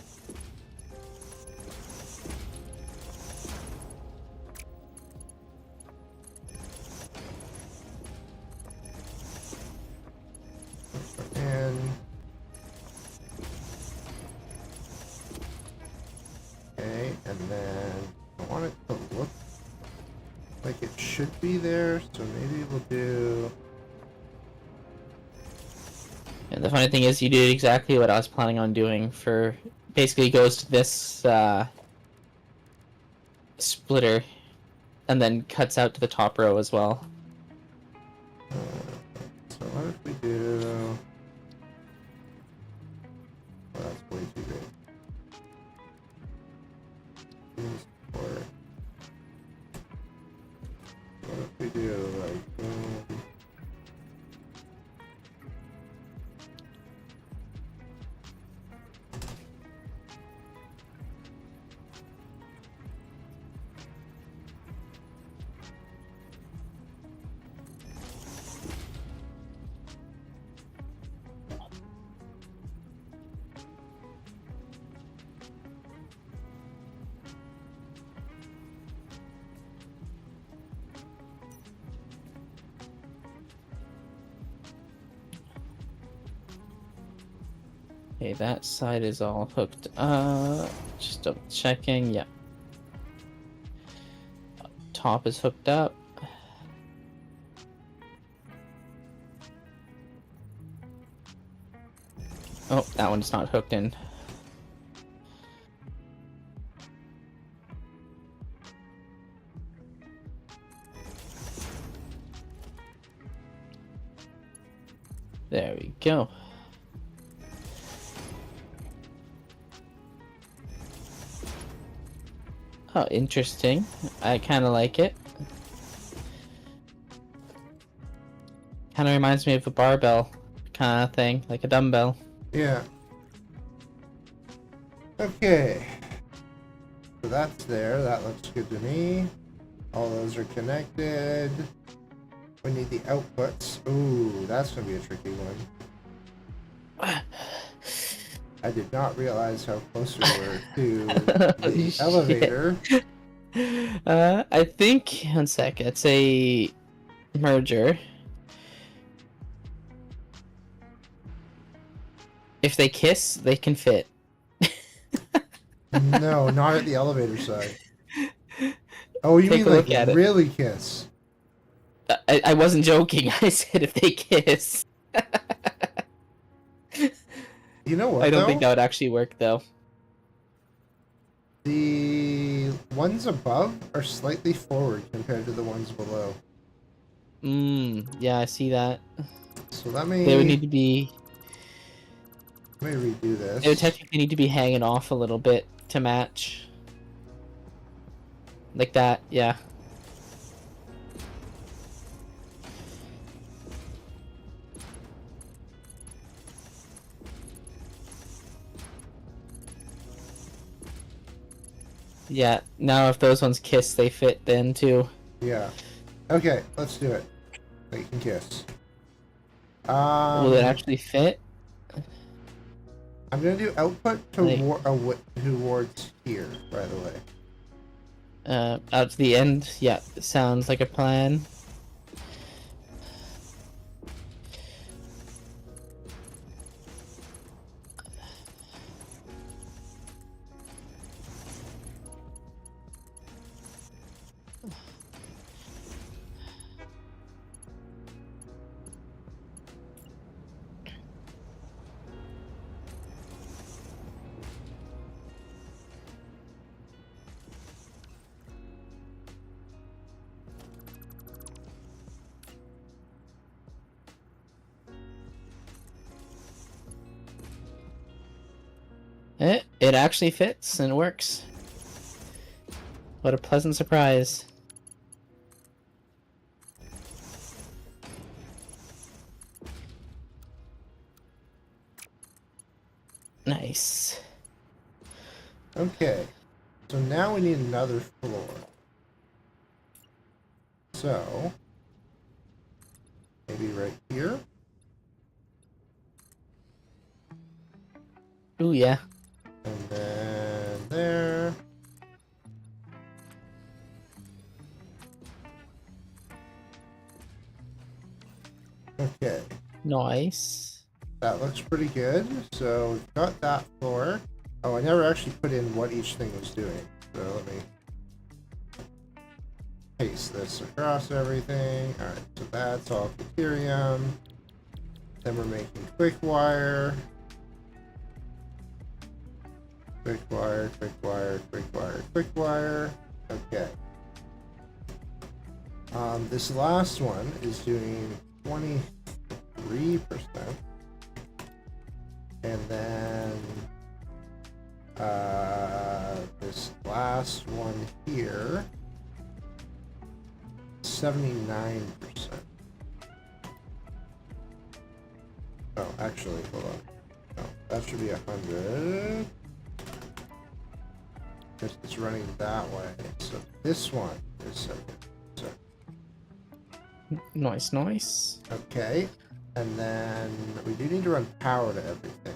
And okay, and then I want it to look like it should be there, so maybe we'll do... And the funny thing is, you did exactly what I was planning on doing. For basically goes to this splitter, and then cuts out to the top row as well. So what if we do... Well, that's way too big. Or what if we do like boom? Okay, that side is all hooked. Just double checking. Yeah. Top is hooked up. Oh, that one's not hooked in. There we go. Oh, interesting. I kind of like it. Kind of reminds me of a barbell kind of thing, like a dumbbell. Yeah. Okay. So that's there. That looks good to me. All those are connected. We need the outputs. Ooh, that's going to be a tricky one. I did not realize how close we were to the Shit. elevator. I think, one sec, it's a merger. If they kiss, they can fit. No, not at the elevator side. Oh, you Take mean a like look at it. really kiss? I wasn't joking. I said if they kiss. You know what, I don't though? think that would actually work, though. The ones above are slightly forward compared to the ones below. Yeah, I see that. So They would need to be... let me redo this. They would technically need to be hanging off a little bit to match. Like that, yeah. Yeah, now if those ones kiss, they fit then too. Yeah. Okay, let's do it. They can kiss. Will it actually fit? I'm gonna do output towards here, by the way. Out to the end? Yeah, sounds like a plan. It actually fits and works. What a pleasant surprise. Nice. Okay. So now we need another floor. So maybe right here. Ooh, yeah. And then there. Okay. Nice. That looks pretty good. So we've got that floor. Oh, I never actually put in what each thing was doing. So let me paste this across everything. Alright, so that's all Ethereum. Then we're making quick wire. Quick wire, quick wire, quick wire, quick wire. Okay. This last one is doing 23%. And then this last one here, 79%. Oh, actually, hold on. No, that should be 100. It's running that way. So this one is second. So Nice, nice. okay, and then we do need to run power to everything.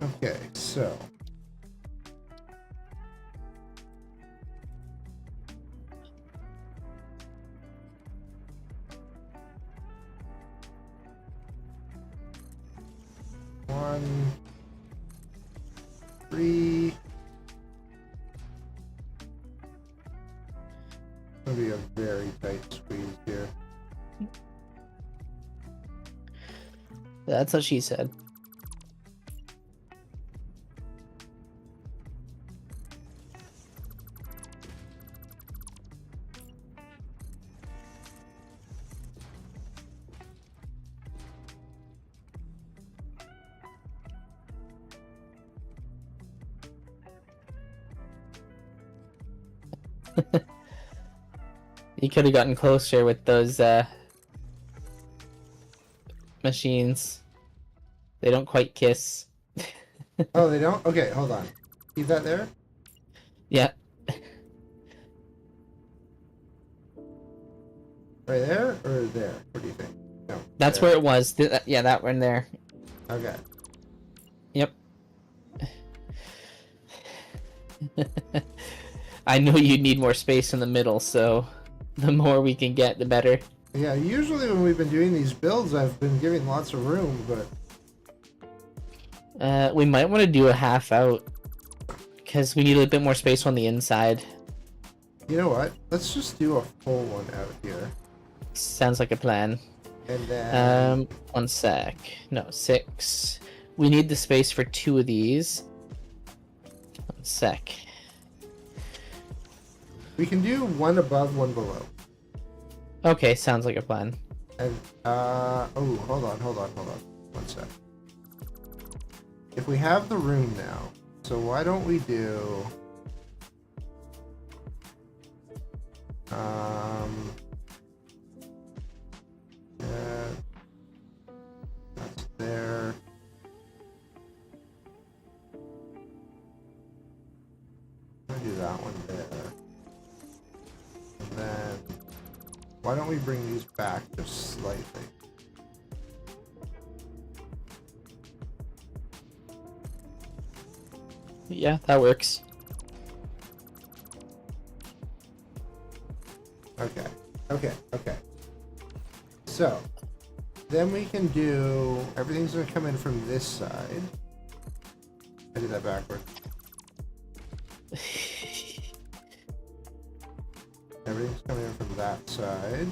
Okay, so one, three. It's gonna be a very tight squeeze here. That's what she said. You could have gotten closer with those machines. They don't quite kiss. Oh, they don't? Okay, hold on. Keep that there? Yeah. Right there or there? What do you think? No. That's there. where it was. Yeah, that one there. Okay. Yep. I know you need more space in the middle, so the more we can get, the better. Yeah, usually when we've been doing these builds, I've been giving lots of room, but... We might want to do a half out, because we need a bit more space on the inside. You know what? Let's just do a full one out here. Sounds like a plan. And then... 1 sec. No, 6. We need the space for 2 of these. 1 sec. We can do one above, one below. Okay, sounds like a plan. And, oh, hold on. 1 sec. If we have the room now, so why don't we do... that's there. I'm gonna do that one there. And then, why don't we bring these back just slightly? Yeah, that works. Okay. So, then we can do... Everything's gonna come in from this side. I did that backward. Everything's coming in from that side.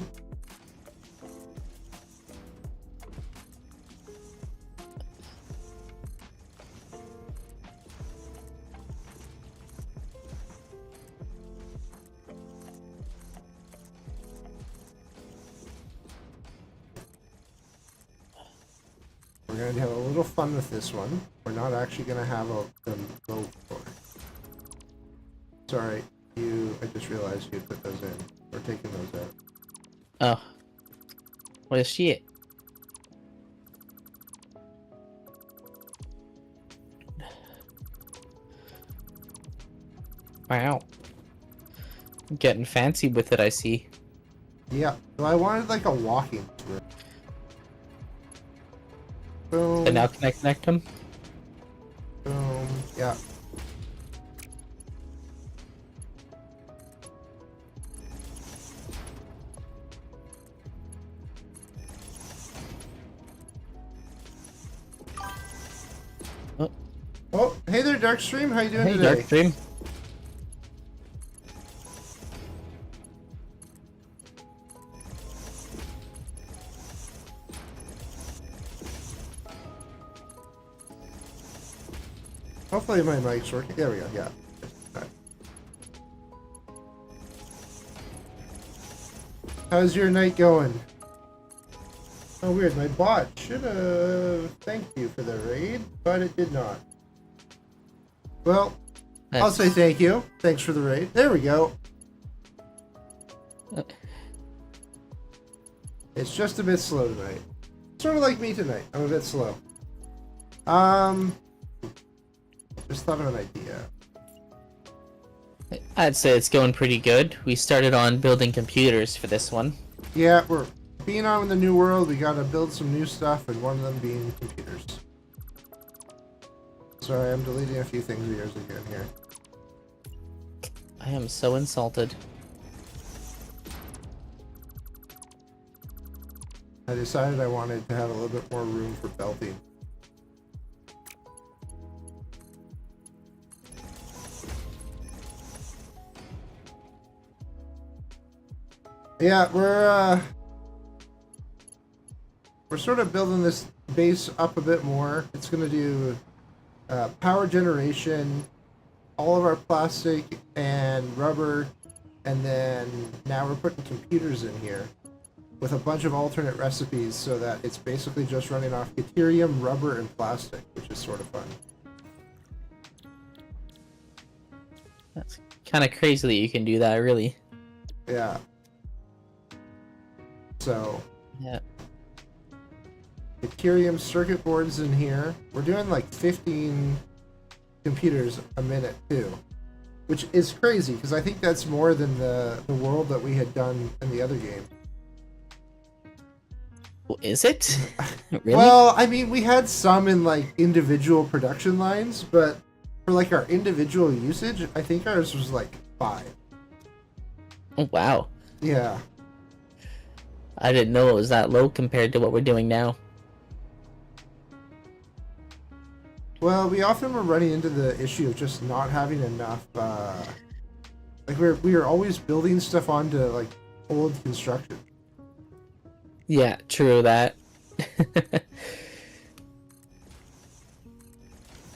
We're going to have a little fun with this one. We're not actually going to have a low floor. Sorry, I just realized you put those in. We're taking those out. Oh. What is shit? Wow. Getting fancy with it, I see. Yeah, so I wanted like a walking tour. Boom. And now can I connect them? Boom. Yeah. Oh, hey there, Darkstream. How you doing today? Hey, Darkstream. Hopefully my mic's working. There we go, yeah. Right. How's your night going? Oh, weird. My bot should have thanked you for the raid, but it did not. Well, I'll say thank you. Thanks for the raid. There we go. It's just a bit slow tonight. Sort of like me tonight. I'm a bit slow. Just thought of an idea. I'd say it's going pretty good. We started on building computers for this one. Yeah, we're being on in the new world. We gotta build some new stuff, and one of them being computers. Sorry, I'm deleting a few things of yours again here. I am so insulted. I decided I wanted to have a little bit more room for belting. Yeah, we're sort of building this base up a bit more. It's going to do power generation, all of our plastic and rubber, and then now we're putting computers in here with a bunch of alternate recipes so that it's basically just running off deuterium, rubber, and plastic, which is sort of fun. That's kind of crazy that you can do that, really. Yeah. So Yeah. Ethereum circuit boards in here. We're doing like 15 computers a minute too, which is crazy because I think that's more than the world that we had done in the other game. Is it? Really? Well, I mean, we had some in like individual production lines, but for like our individual usage, I think ours was like 5. Oh, wow. Yeah. I didn't know it was that low compared to what we're doing now. Well, we often were running into the issue of just not having enough. Like we were always building stuff onto like old construction. Yeah, true that.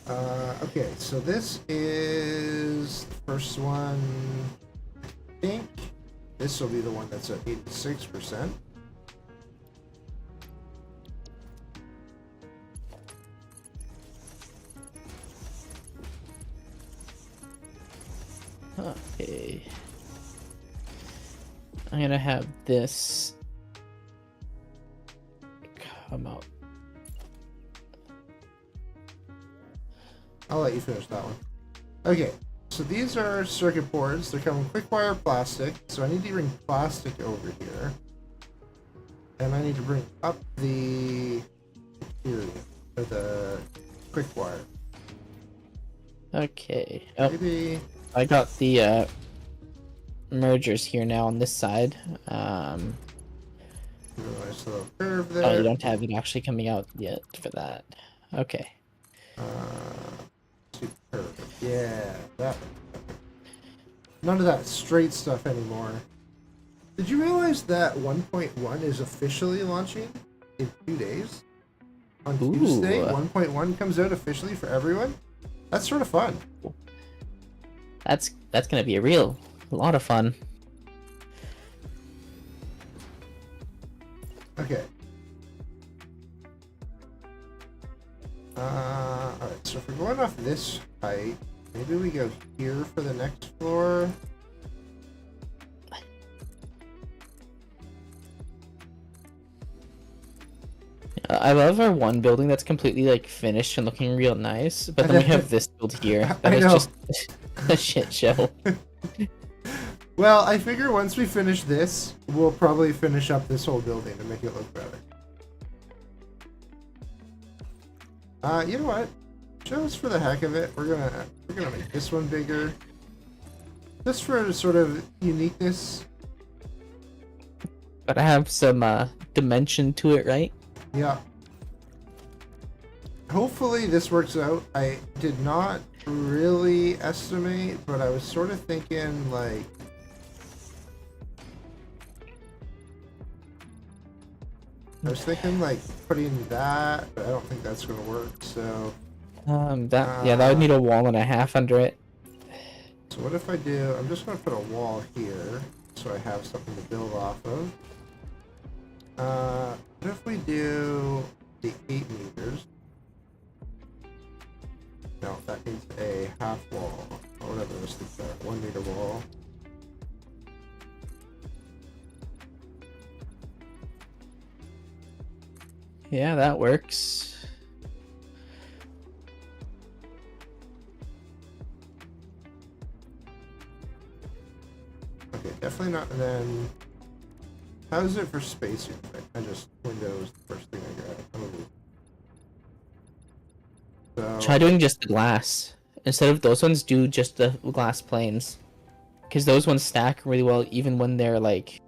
Okay, so this is the first one. I think this will be the one that's at 86%. Okay. I'm gonna have this come out. I'll let you finish that one. Okay, so these are circuit boards. They're coming quick wire plastic, so I need to bring plastic over here. And I need to bring up the material, or the quick wire. Okay. Oh, Maybe. I got the mergers here now on this side. Nice little curve there. Oh, you don't have it actually coming out yet for that. Okay. Superb. Yeah, that. None of that straight stuff anymore. Did you realize that 1.1 is officially launching in 2 days? On Tuesday, 1.1 comes out officially for everyone. That's sort of fun. That's gonna be a lot of fun. Okay. Alright, so if we're going off this height, maybe we go here for the next floor. I love our one building that's completely like finished and looking real nice, but then we have this build here that is just a shit show. Well, I figure once we finish this, we'll probably finish up this whole building to make it look better. You know what? Just for the heck of it, we're gonna make this one bigger. Just for sort of uniqueness. But I have some dimension to it, right? Yeah. Hopefully this works out. I did not really estimate, but I was sort of thinking like putting that, but I don't think that's gonna work, so that would need a wall and a half under it. so what if I do, I'm just gonna put a wall here so I have something to build off of. What if we do the 8 meters? No, that needs a half wall, or whatever, let's do that, 1 meter wall. Yeah, that works. Okay, definitely not, and then how is it for spacing? I just Windows the first thing I got. So Try doing just the glass. Instead of those ones, do just the glass planes. Because those ones stack really well even when they're like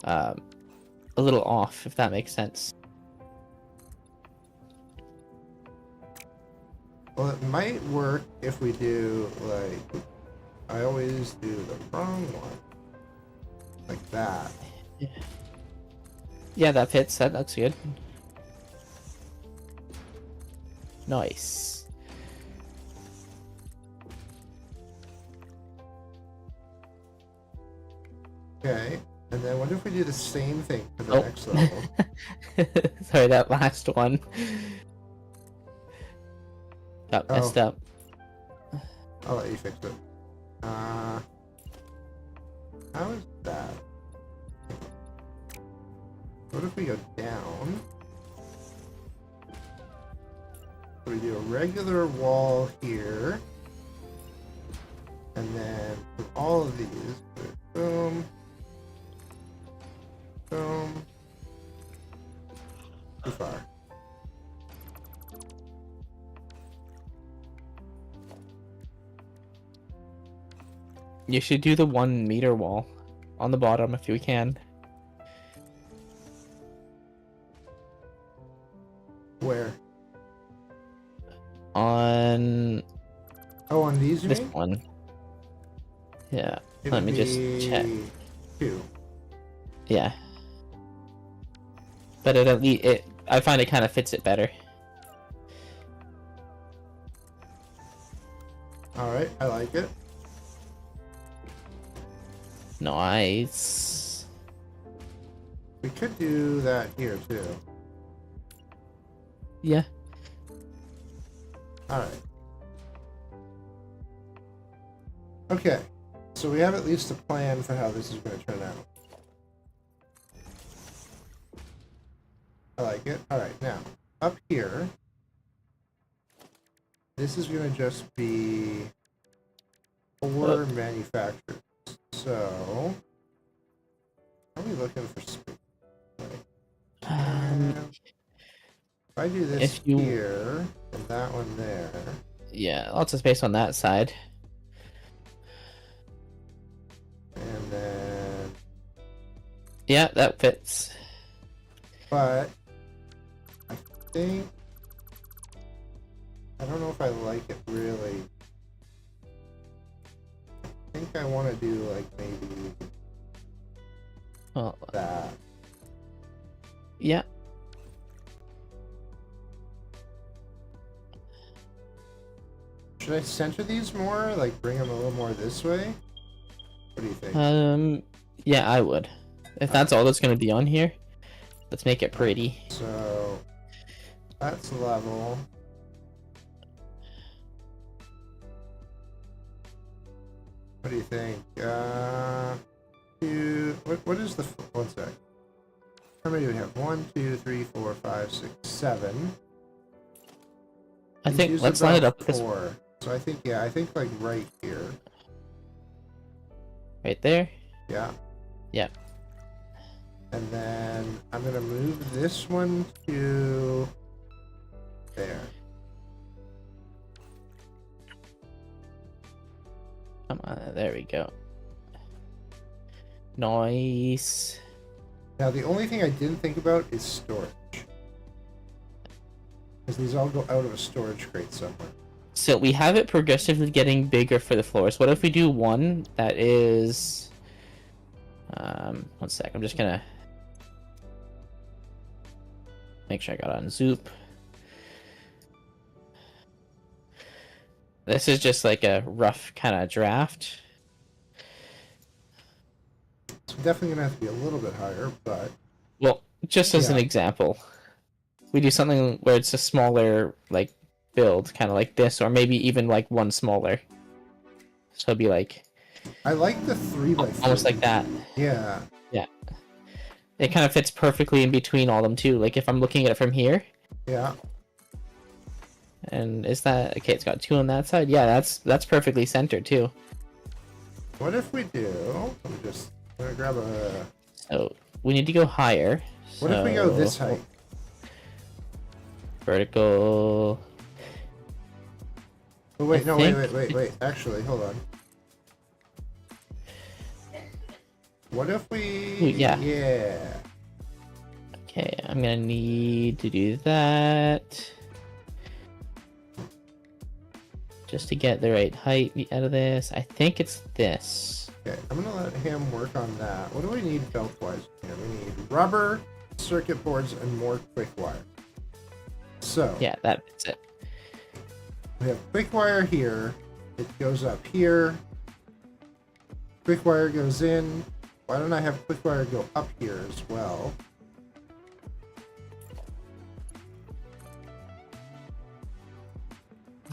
a little off, if that makes sense. well, it might work if we do like I always do the wrong one. Like that. Yeah, that fits. That looks good. Nice. Okay. And then what if we do the same thing for the next level? Sorry, that last one got messed up. I'll let you fix it. How is that? What if we go down? We do a regular wall here. And then for all of these, boom, boom, too far. You should do the 1 meter wall on the bottom if you can. Where? On Oh, on these you this mean? one. Yeah. It Let would me just be check. 2. Yeah. But it at least I find it kind of fits it better. Alright, I like it. Nice. We could do that here too. Yeah. Alright. Okay, so we have at least a plan for how this is going to turn out. I like it. Alright, now, up here, this is going to just be 4 manufacturers. So, are we looking for space? If I do this here, and that one there. Yeah, lots of space on that side. And then... Yeah, that fits. But, I think... I don't know if I like it really. I think I want to do like maybe that. Yeah. Should I center these more? Like bring them a little more this way? What do you think? Yeah, I would. If that's all that's going to be on here, let's make it pretty. So, that's level. What do you think? What is the... One sec. How many do we have? 1, 2, 3, 4, 5, 6, 7. I think let's line it up with 4. So I think, yeah, I think like right here. Right there? Yeah. Yeah. And then I'm gonna move this one to there. Come on, there we go. Nice. Now the only thing I didn't think about is storage. Because these all go out of a storage crate somewhere. So we have it progressively getting bigger for the floors. What if we do one that is... one sec, I'm just gonna... make sure I got on Zoop. This is just like a rough kind of draft. It's definitely gonna have to be a little bit higher, but... Well, just as an example, we do something where it's a smaller, like, build, kind of like this, or maybe even like one smaller. So it'd be like... I like the 3x3. Almost like that. Yeah. Yeah. It kind of fits perfectly in between all of them too. Like if I'm looking at it from here. Yeah. And is that... Okay, it's got 2 on that side. Yeah, that's perfectly centered too. What if we do... I'm gonna grab a... So we need to go higher. What if we go this height? Vertical... Oh, wait, no, wait. Actually, hold on. What if we... Ooh, yeah. Yeah. Okay, I'm gonna need to do that. Just to get the right height out of this. I think it's this. Okay, I'm gonna let him work on that. What do we need belt-wise here? We need rubber, circuit boards, and more quick wire. So... Yeah, that fits it. We have quick wire here. It goes up here. Quick wire goes in. Why don't I have quick wire go up here as well?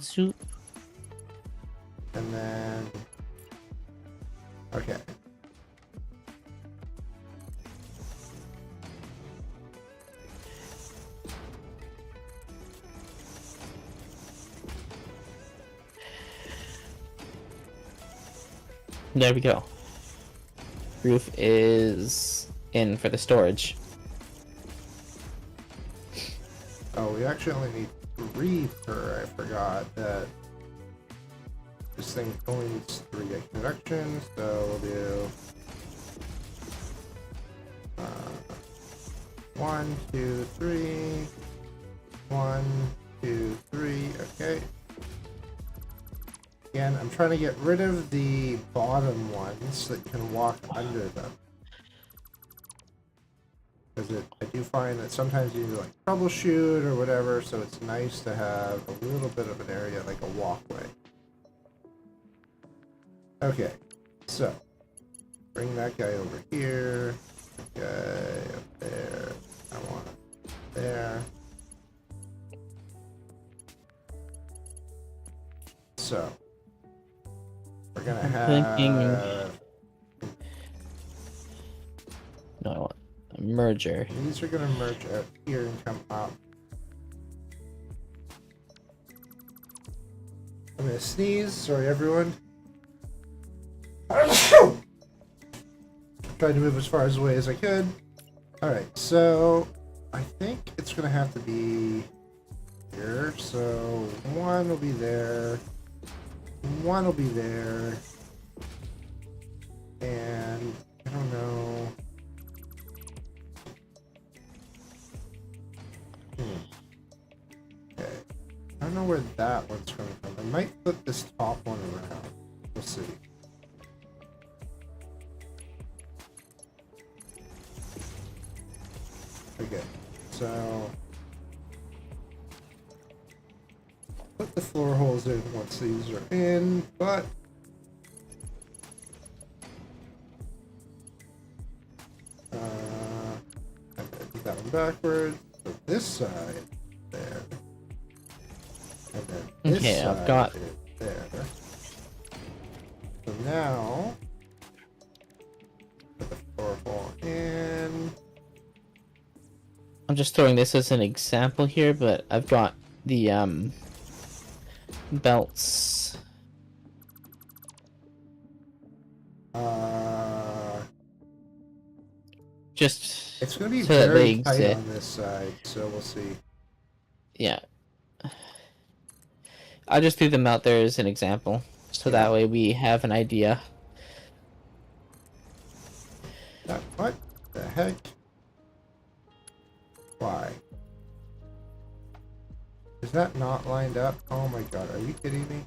Zoop. And then... Okay. There we go. Roof is in for the storage. Oh, we actually only need 3 per. I forgot that this thing only needs 3 connections, so we'll do 1, 2, 3. 1, 2, 3. Okay. Again, I'm trying to get rid of the bottom ones that can walk under them. Because I do find that sometimes you like troubleshoot or whatever, so it's nice to have a little bit of an area like a walkway. Okay, so bring that guy over here. That guy up there. I want it there. So we're gonna have. No, I want a merger. These are gonna merge out here and come up. I'm gonna sneeze. Sorry, everyone. Tried to move as far away as I could. Alright, so I think it's gonna have to be here. So 1 will be there. 1 will be there. And I don't know. Okay. I don't know where that one's coming from. I might flip this top one around. We'll see. Okay, so put the floor holes in once these are in, but I'm gonna do that one backwards. So this side there, and then this Okay, side I've got is there. So now put the floor hole in. I'm just throwing this as an example here, but I've got the belts. Just It's going to be so that very they tight exist. on this side, so we'll see. Yeah. I just threw them out there as an example, so that way we have an idea. What the heck? Why? Is that not lined up? Oh my god, are you kidding me?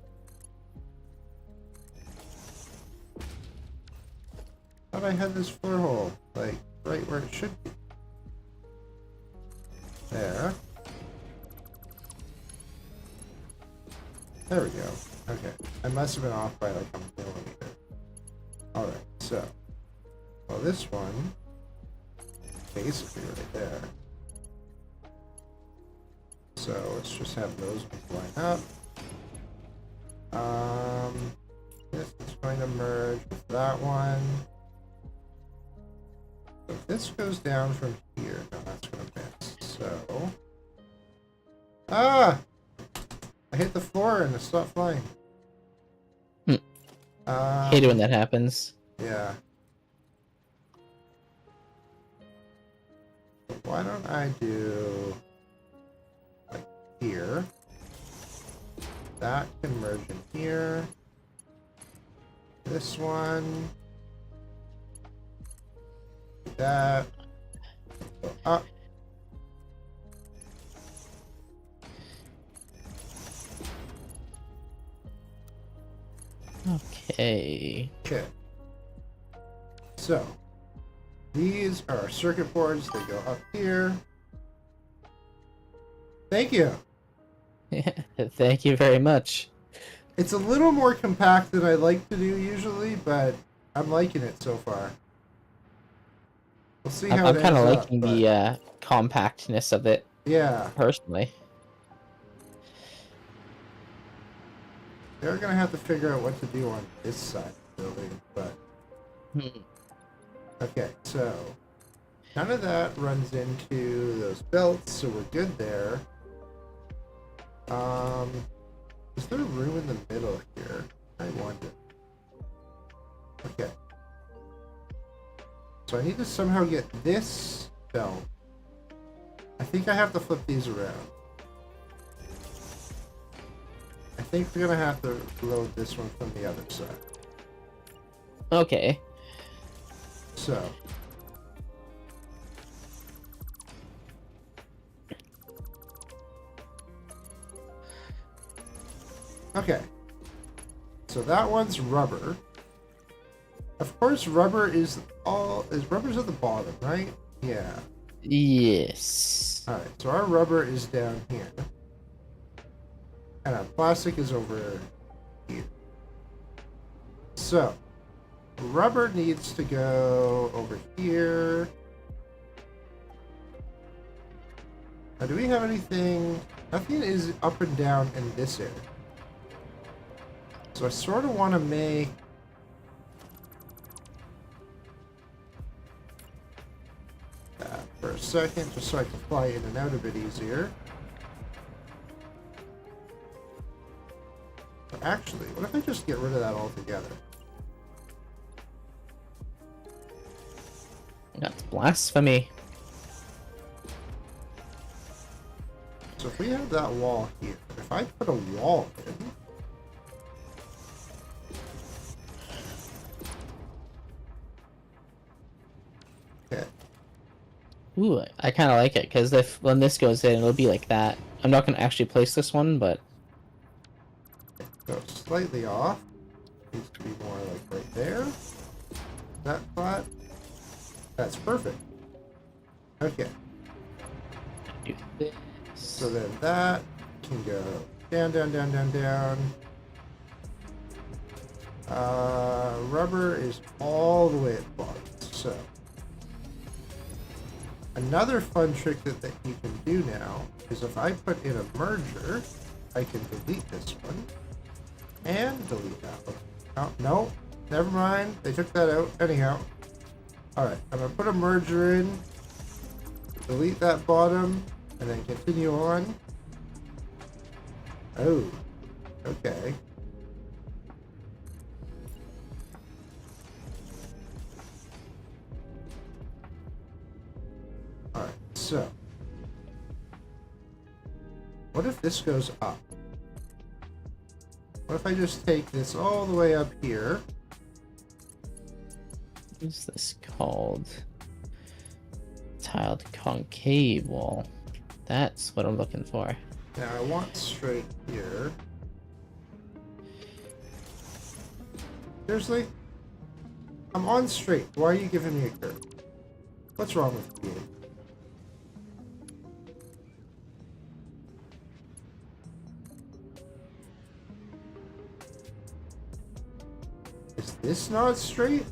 Thought I had this floor hole, like, right where it should be. There. There we go. Okay. I must have been off by like a millimeter. Alright, so. Well, this one, basically right there. So let's just have those ones line up. This is going to merge with that one. So if this goes down from here, no, that's going to miss. So, I hit the floor and it stopped flying. Hate it when that happens. Yeah. So why don't I do like here? That can merge in here. This one. That. Go up. Okay. Okay. So, these are our circuit boards. They go up here. Thank you. Thank you very much. It's a little more compact than I like to do usually, but I'm liking it so far. We'll see how I'm it kind of ends liking up, but the compactness of it, yeah, personally. they're gonna have to figure out what to do on this side of the building, but okay, so none of that runs into those belts, so we're good there. Is there room in the middle here? I wonder. Okay. So I need to somehow get this belt. I think I have to flip these around. I think we're gonna have to load this one from the other side. Okay. So. Okay. So that one's rubber. Of course, rubber's at the bottom, right? Yeah. Yes. Alright, so our rubber is down here. And our plastic is over here. So, rubber needs to go over here. Now, do we have anything? Nothing is up and down in this area. So I sort of want to make that for a second, just so I can fly in and out a bit easier. But actually, what if I just get rid of that altogether? That's blasphemy. So if we have that wall here, if I put a wall in, okay. Ooh, I kind of like it because if when this goes in, it'll be like that. I'm not gonna actually place this one, but Go slightly off. Needs to be more like right there. That flat. That's perfect. Okay. do this. So then that can go down, down, down, down, down. Rubber is all the way at the bottom. So another fun trick that you can do now is if I put in a merger, I can delete this one and delete that one. Oh, no, never mind. They took that out. Anyhow. Alright, I'm going to put a merger in, delete that bottom, and then continue on. Oh, okay. Alright, so. What if this goes up? What if I just take this all the way up here? What is this called? Tiled concave wall. That's what I'm looking for. Now I want straight here. Seriously? I'm on straight. Why are you giving me a curve? What's wrong with you? Is this not straight?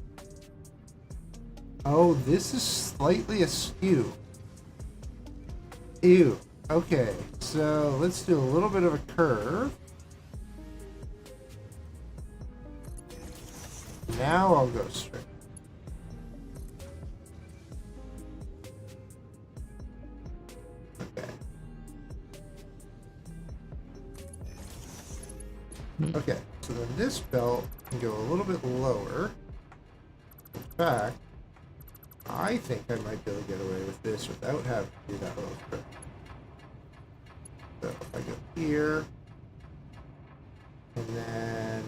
Oh, this is slightly askew. Ew. Okay, so let's do a little bit of a curve. Now I'll go straight. Okay. Okay, so then this belt can go a little bit lower. In fact, I think I might be able to get away with this without having to do that little trick. So if I go here, and then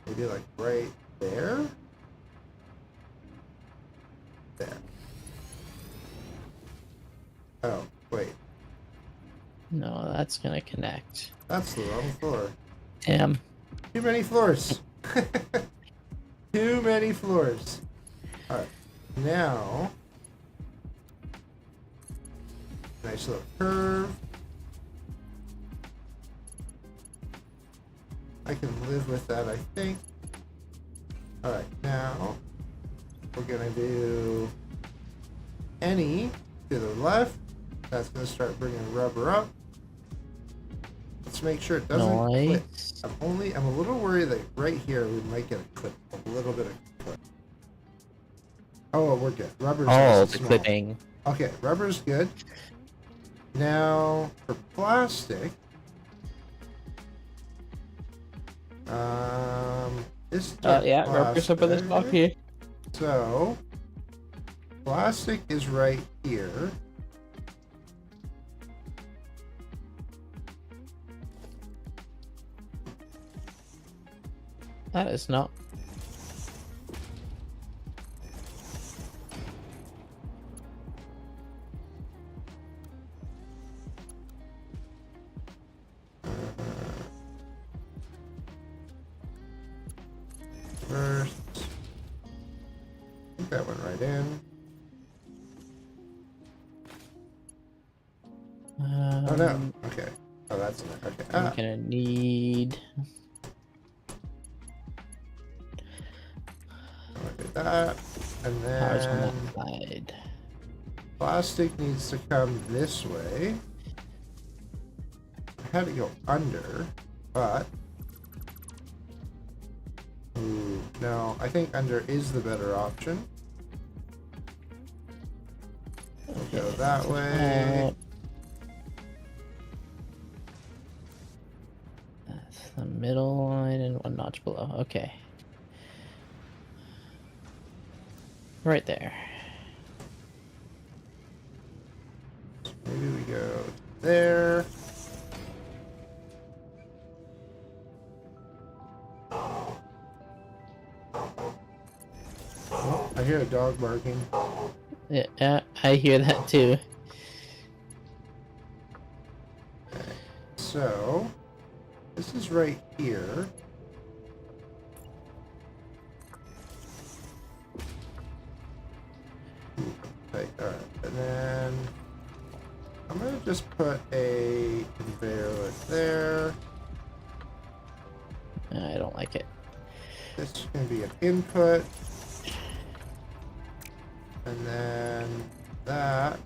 maybe like right there. There. Oh, wait. No, that's gonna connect. That's the wrong floor. Damn. Too many floors. Too many floors. Alright. Now, nice little curve. I can live with that, I think. Alright, now we're gonna do any to the left. That's gonna start bringing rubber up. Let's make sure it doesn't clip. Nice. I'm a little worried that right here we might get a clip, a little bit of clip. Oh, we're good. Rubber's Oh, nice and the small. clipping. Okay, rubber's good. Now for plastic, This is Yeah, rubber's up in this block here. So, plastic is right here. That is not. First, I think that went right in. Oh no. Okay. Oh, that's in there. Okay. I'm gonna need. I'll do that. And Powers on then that side. plastic needs to come this way. I had to go under, but ooh, no, I think under is the better option. We'll go that way. That's the middle line and one notch below. Okay. Right there. Maybe we go there. Oh, I hear a dog barking. Yeah, I hear that too. So, this is right here. Okay, alright, and then I'm gonna just put a conveyor right there. I don't like it. This is gonna be an input. And then that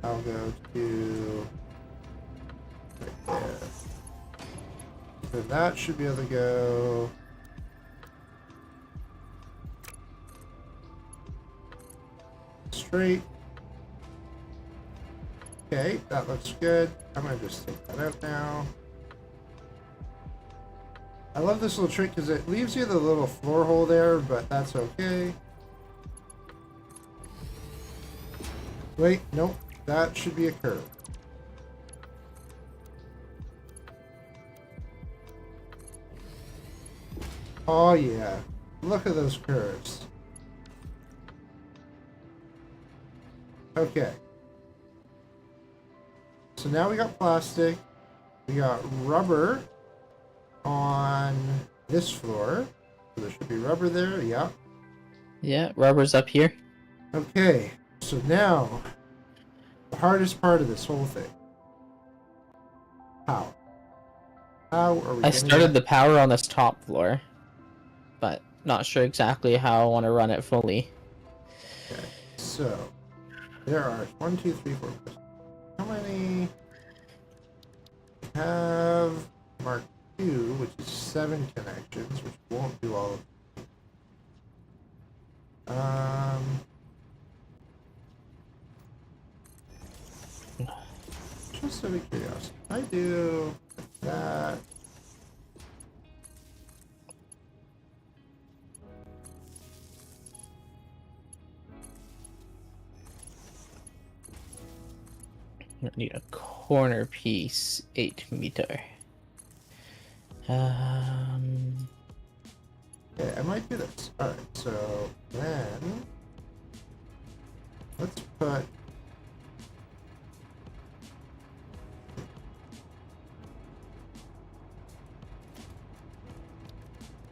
I'll go to right there. So that should be able to go straight. Okay, that looks good. I'm gonna just take that out now. I love this little trick because it leaves you the little floor hole there, but that's okay. Wait, nope, that should be a curve. Oh yeah, look at those curves. Okay. So now we got plastic, we got rubber on this floor. So there should be rubber there, yeah. Yeah, rubber's up here. Okay, so now, the hardest part of this whole thing. How? How are we I getting started that? the power on this top floor, but not sure exactly how I want to run it fully. Okay, so, there are 1, 2, 3, 4, 5. How many? We have Mark 2, which is 7 connections, which won't do all of them. Just out of curiosity, I do that. I need a corner piece, 8 meter. Okay, I might do this. Alright, so then let's put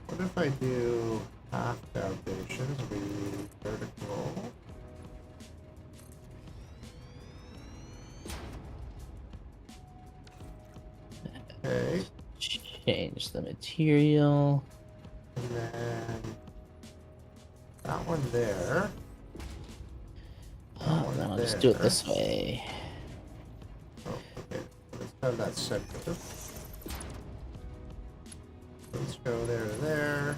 what if I do half foundations, be vertical? Okay, Change the material. and then that one there. Oh, then I'll just do it this way. Oh, okay. Let's have that center. Let's go there to there.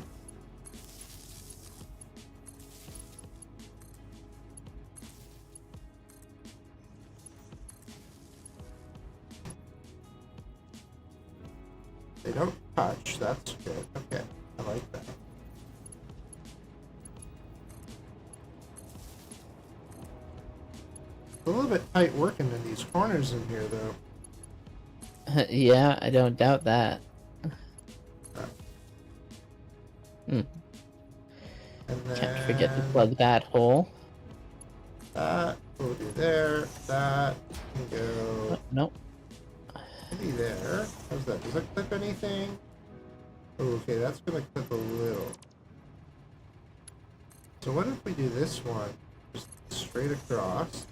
They don't touch, that's good. Okay, I like like that. A little bit tight working in these corners in here, though. Yeah, I don't doubt that. Hmm. And then Can't forget to plug that hole. that we'll do there. That can go Oh, nope. maybe there. How's that? Does that clip anything? Oh, okay, that's gonna clip a little. So what if we do this one just straight across,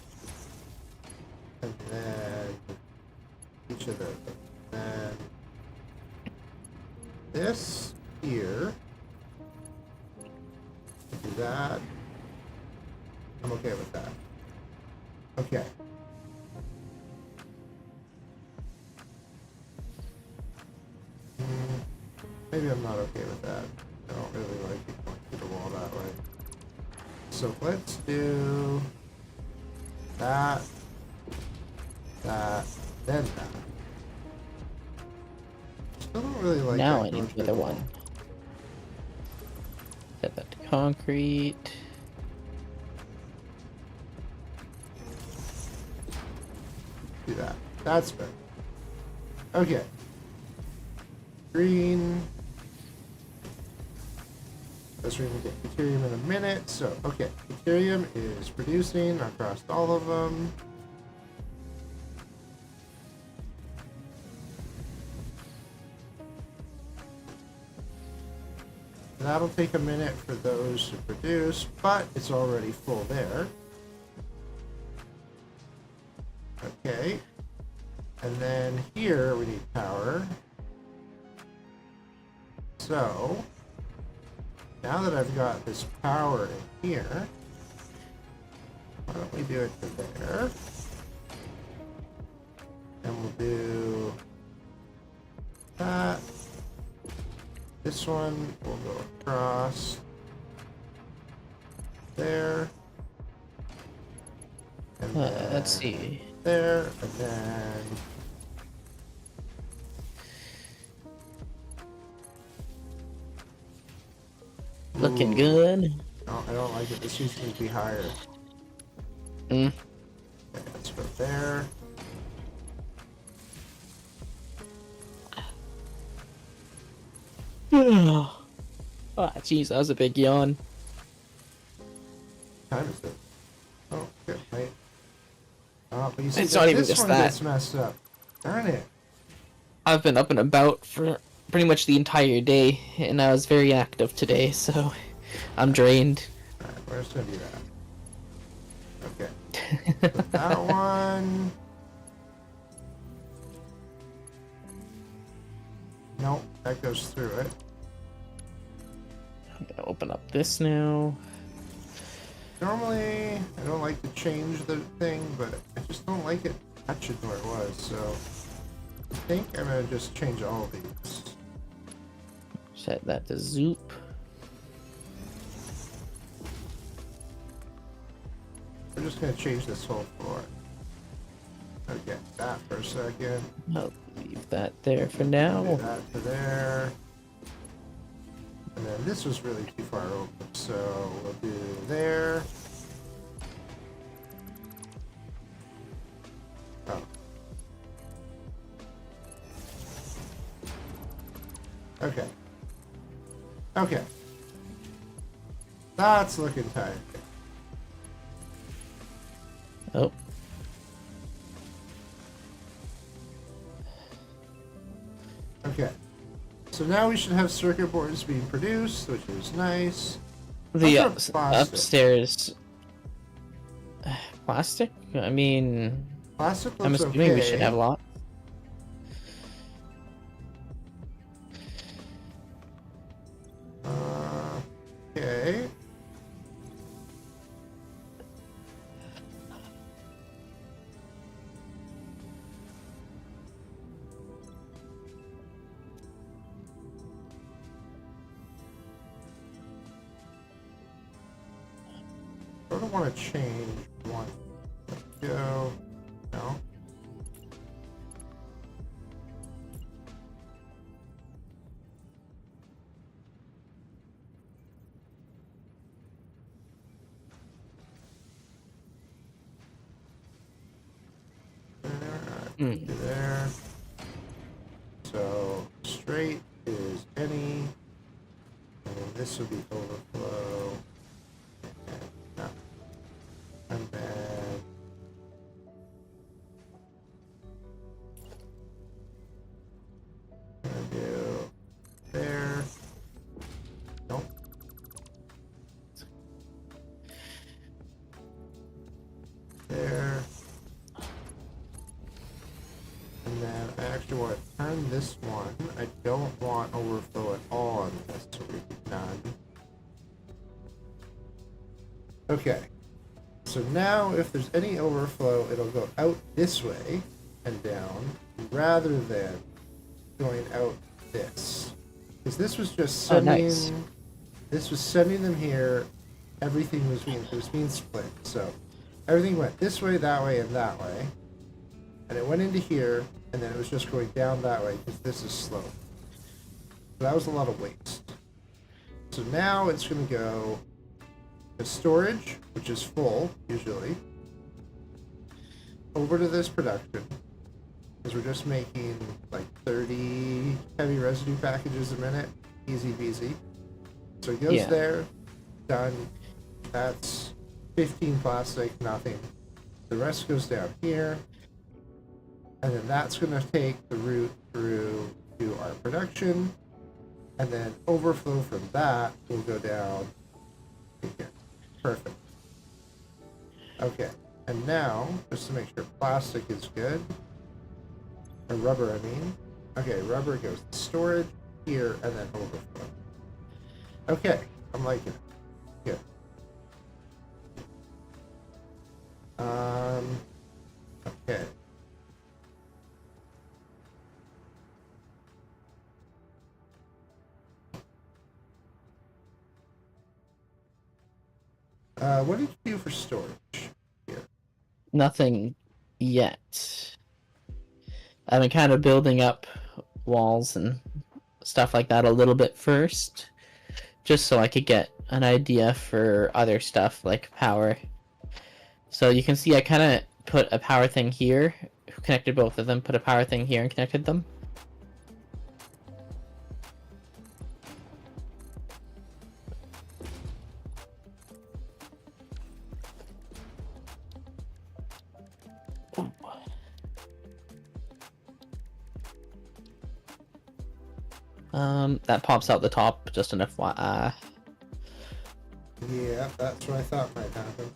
and then each of those, and this here. Do that. I'm okay with that. Okay. Maybe I'm not okay with that. I don't really like it going through the wall that way. So let's do that, that, then that. Still don't really like Now that I going need through the other the wall. one. Set that to concrete. Do that. That's better. Okay. Green. That's where we get deuterium in a minute. So, okay. Deuterium is producing across all of them. That'll take a minute for those to produce, but it's already full there. Okay. And then here we need power. So, now that I've got this power in here, why don't we do it to there? And we'll do that. This one will go across there. And Let's then see. there, and then Looking Ooh. good. No, I don't like it. This needs to be higher. Mm. Okay, let's go there. Ah, jeez, that was a big yawn. What time is it? Oh, good. Wait. Oh, but you see It's that not even this just one that. gets messed up. Darn it. I've been up and about for pretty much the entire day, and I was very active today, so I'm drained. Alright, we're just gonna do that. Okay. Put that one. Nope, that goes through it. I'm gonna open up this now. Normally, I don't like to change the thing, but I just don't like it touching where it was, so I think I'm gonna just change all of these. Set that to Zoop. We're just gonna change this whole floor. Okay, that for a second. I'll leave that there for Do now. that to there. And then this was really too far open, so we'll do there. Oh. Okay. Okay. That's looking tight. Oh, Okay. So now we should have circuit boards being produced, which is nice. the How's your plastic? upstairs plastic. I mean, Plastic I'm looks assuming okay. we should have a lot. Okay. I don't want to change one. Let's go. No. Hmm. there. So straight is any, and then this will be overflow, and then I'm gonna do there. Nope. There. And then I actually want to turn this one. I don't want overflow at all on this, so we do none. Okay. So now if there's any overflow, it'll go out this way and down rather than going out this. Because this was just sending this was sending them here. Everything was being split. So everything went this way, and that way. And it went into here, and then it was just going down that way because this is slow. So that was a lot of waste. So now it's going to go to storage, which is full, usually, over to this production, because we're just making like 30 heavy residue packages a minute. Easy peasy. So it goes there, done. That's 15 plastic, nothing. The rest goes down here. And then that's going to take the route through to our production. And then overflow from that will go down here. Perfect. Okay. And now, just to make sure plastic is good, or rubber, I mean. Okay, rubber goes to storage here and then overflow. Okay, I'm liking it. Good. Okay. What did you do for storage here? Nothing yet. I've been kind of building up walls and stuff like that a little bit first, just so I could get an idea for other stuff like power. So you can see I kind of put a power thing here, connected both of them, put a power thing here and connected them. That pops out the top, just an FYI. Yeah, that's what I thought might happen.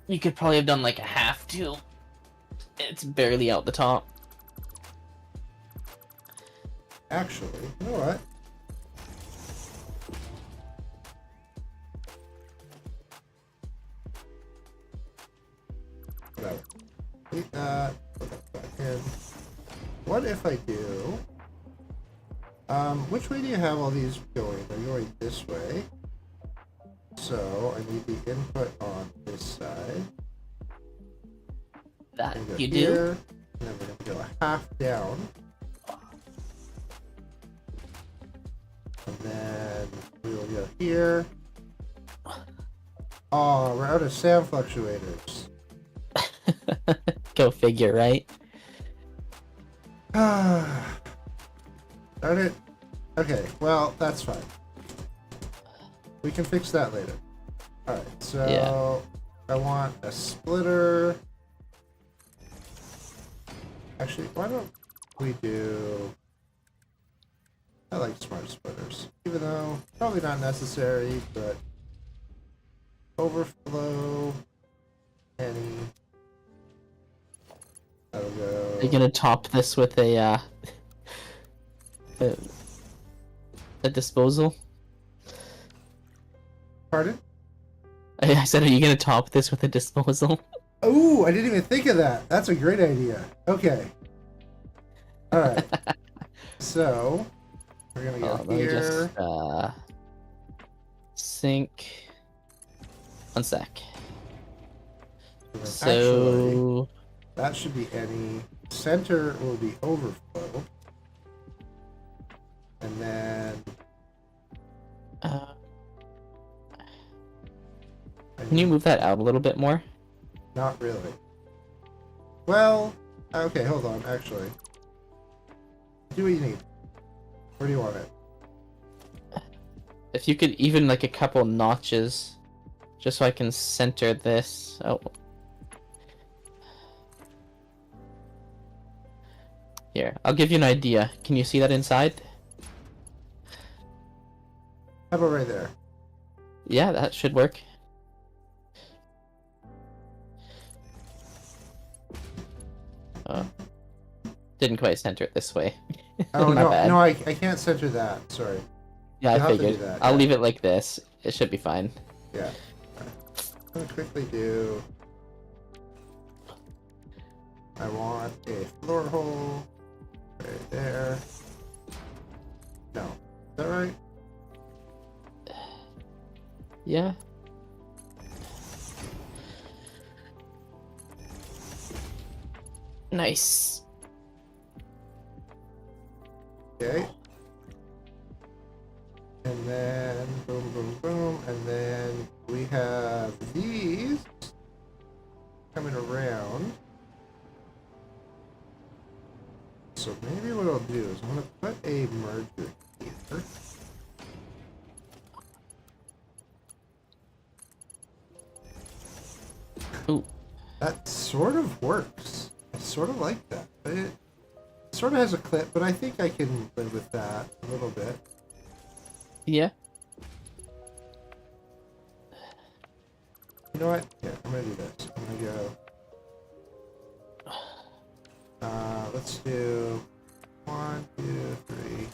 You could probably have done like a half too. It's barely out the top. Actually, you know what? Whatever. Delete that. Put that back in. What if I do? Which way do you have all these going? They're going this way. So I need the input on this side. That here, you do. And then we're gonna go half down. And then we will go here. Oh, we're out of sound fluctuators. Go figure, right? Darn it. Okay, well, that's fine. We can fix that later. Alright, so I want a splitter. Actually, why don't we do... I like smart splitters. Even though, probably not necessary, but... Overflow... Any... That'll go... You're gonna top this with a disposal? Pardon? I said, are you gonna top this with a disposal? Oh, I didn't even think of that. That's a great idea. Okay. Alright. So, we're gonna go Let me here. just, sync. 1 sec. Actually, So, that should be any. Center will be overflow. And then Can you move that out a little bit more? Not really. Well, okay, hold on, actually. Do what you need. Where do you want it? If you could even like a couple notches, just so I can center this. Oh. Here, I'll give you an idea. Can you see that inside? How about right there? Yeah, that should work. Didn't quite center it this way. Oh, My no, bad. no, I can't center that. Sorry. Yeah, You'll I have to do figured. that, I'll yeah. leave it like this. It should be fine. Yeah. I'm gonna quickly do... I want a floor hole right there. No. Is that right? Yeah. Nice. Okay. And then boom, boom, boom, and then we have these coming around. So maybe what I'll do is I'm gonna put a merger here. Ooh. That sort of works. I sort of like that. But it sort of has a clip, but I think I can live with that a little bit. Yeah. You know what? Yeah, I'm gonna do this. I'm gonna go. Let's do 1, 2, 3.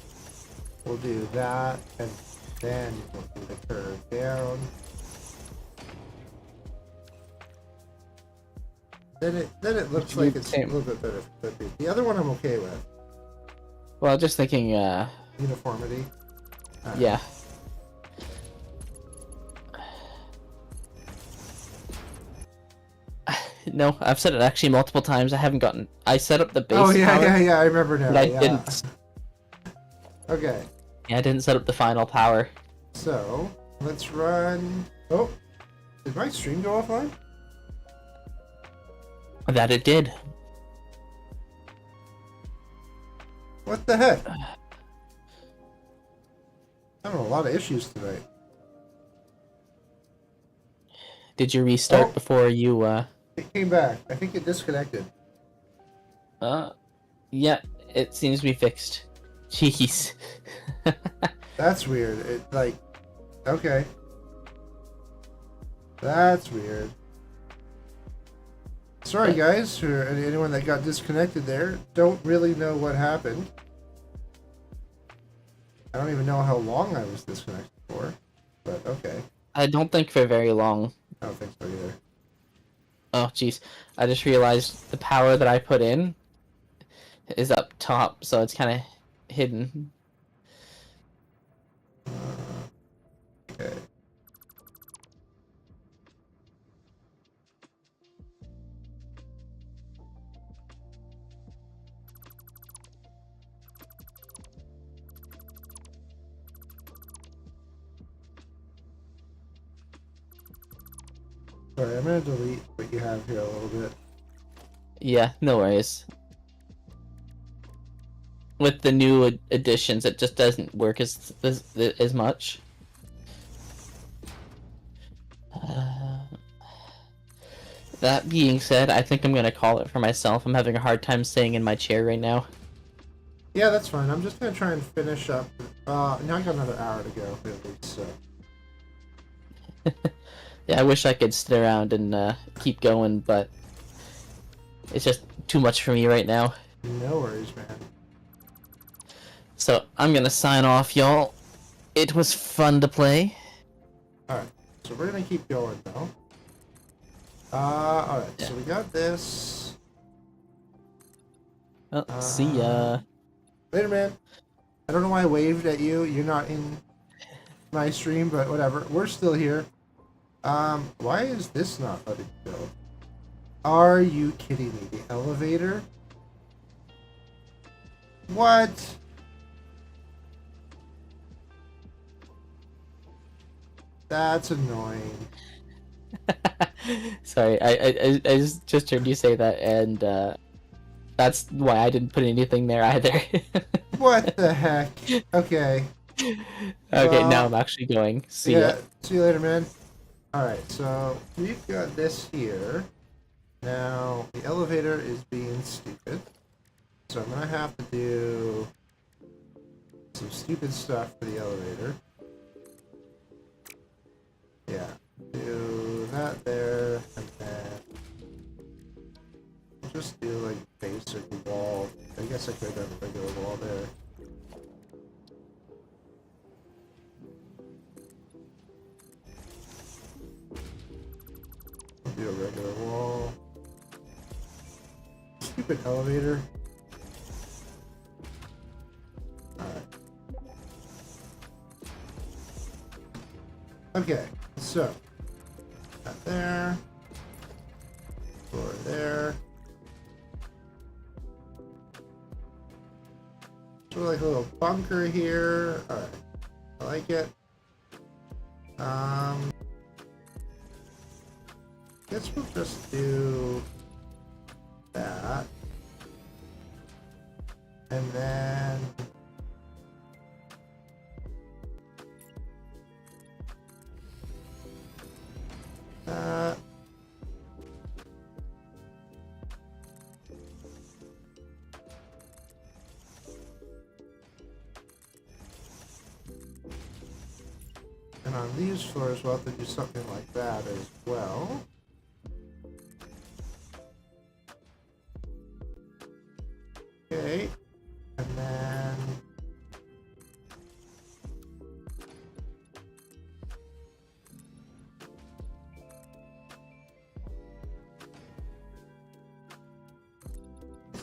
We'll do that, and then we'll do the curve down. Then it looks like it's a little bit better. The other one I'm okay with. Well, just thinking, Uniformity. yeah. No, I've said it actually multiple times. I haven't gotten. I set up the base. Oh yeah, power, yeah. I remember now. but I yeah. didn't. Okay. Yeah, I didn't set up the final power. So let's run. Oh, did my stream go offline? That it did. What the heck? Having a lot of issues tonight. Did you restart Oh. before you? It came back. I think it disconnected. Yeah, it seems to be fixed. Jeez. That's weird. It like, okay. That's weird. Sorry guys, for anyone that got disconnected there. Don't really know what happened. I don't even know how long I was disconnected for, but okay. I don't think for very long. I don't think so either. Oh, jeez. I just realized the power that I put in is up top, so it's kind of hidden. Okay. Sorry, I'm gonna delete what you have here a little bit. Yeah, no worries. With the new additions, it just doesn't work as much. That being said, I think I'm gonna call it for myself. I'm having a hard time staying in my chair right now. Yeah, that's fine. I'm just gonna try and finish up. Now I got another hour to go, at least, so. Yeah, I wish I could sit around and keep going, but it's just too much for me right now. No worries, man. So I'm gonna sign off, y'all. It was fun to play. Alright, so we're gonna keep going though. Alright, Yeah. so we got this. Oh, see ya. Later, man. I don't know why I waved at you. You're not in my stream, but whatever. We're still here. Why is this not letting go? Are you kidding me? The elevator? What? That's annoying. Sorry, I just heard you say that, and that's why I didn't put anything there either. What the heck? Okay. Okay, now I'm Well, actually going. See ya. yeah. See you later, man. Alright, so we've got this here. Now, the elevator is being stupid. So I'm gonna have to do some stupid stuff for the elevator. Yeah. Do that there, and then just do like basic wall. I guess I could have done a regular wall there. Do a regular wall. Stupid elevator. Alright. Okay, so that there. Floor there. Sort of like a little bunker here. Alright. I like it. Guess we'll just do that. And then that. And on these floors, we'll have to do something like that as well. Okay, and then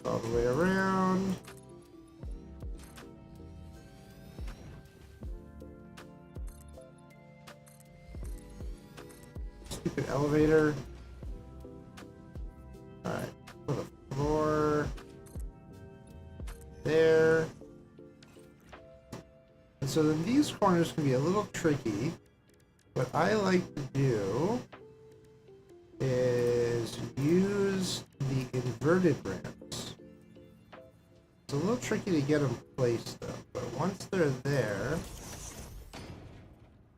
all the way around. Stupid elevator. Alright, put a floor there. And so then these corners can be a little tricky. What I like to do is use the inverted ramps. It's a little tricky to get them placed though, but once they're there,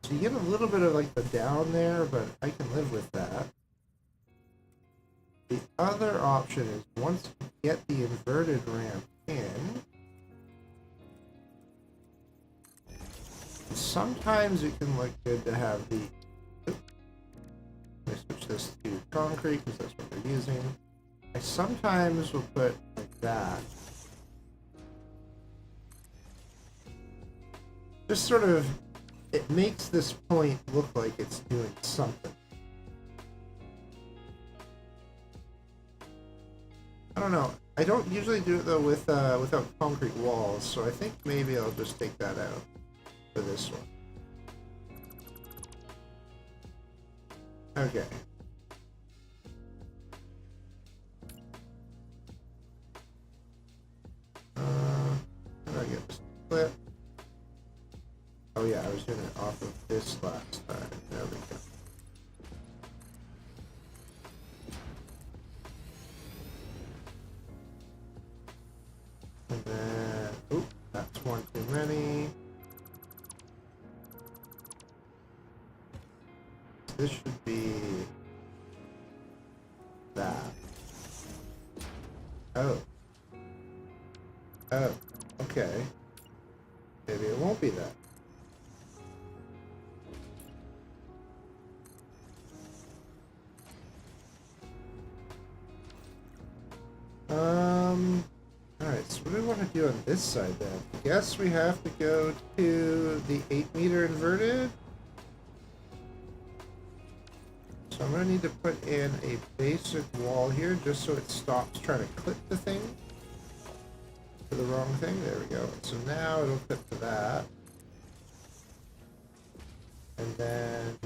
so you get a little bit of like the down there, but I can live with that. The other option is once you get the inverted ramp in, sometimes it can look good to have the, let me switch this to concrete because that's what we're using. I sometimes will put like that. Just sort of, it makes this point look like it's doing something. I don't know. I don't usually do it though with without concrete walls, so I think maybe I'll just take that out for this one. Okay. How do I get this split? Oh yeah, I was doing it off of this last time. There we go. And then, oop, that's one too many. This should be that. Oh. Oh, okay. Maybe it won't be that. Alright, so what do we want to do on this side then? I guess we have to go to the 8-meter inverted. So I'm going to need to put in a basic wall here just so it stops trying to clip the thing to the wrong thing. There we go. So now it'll clip to that. And then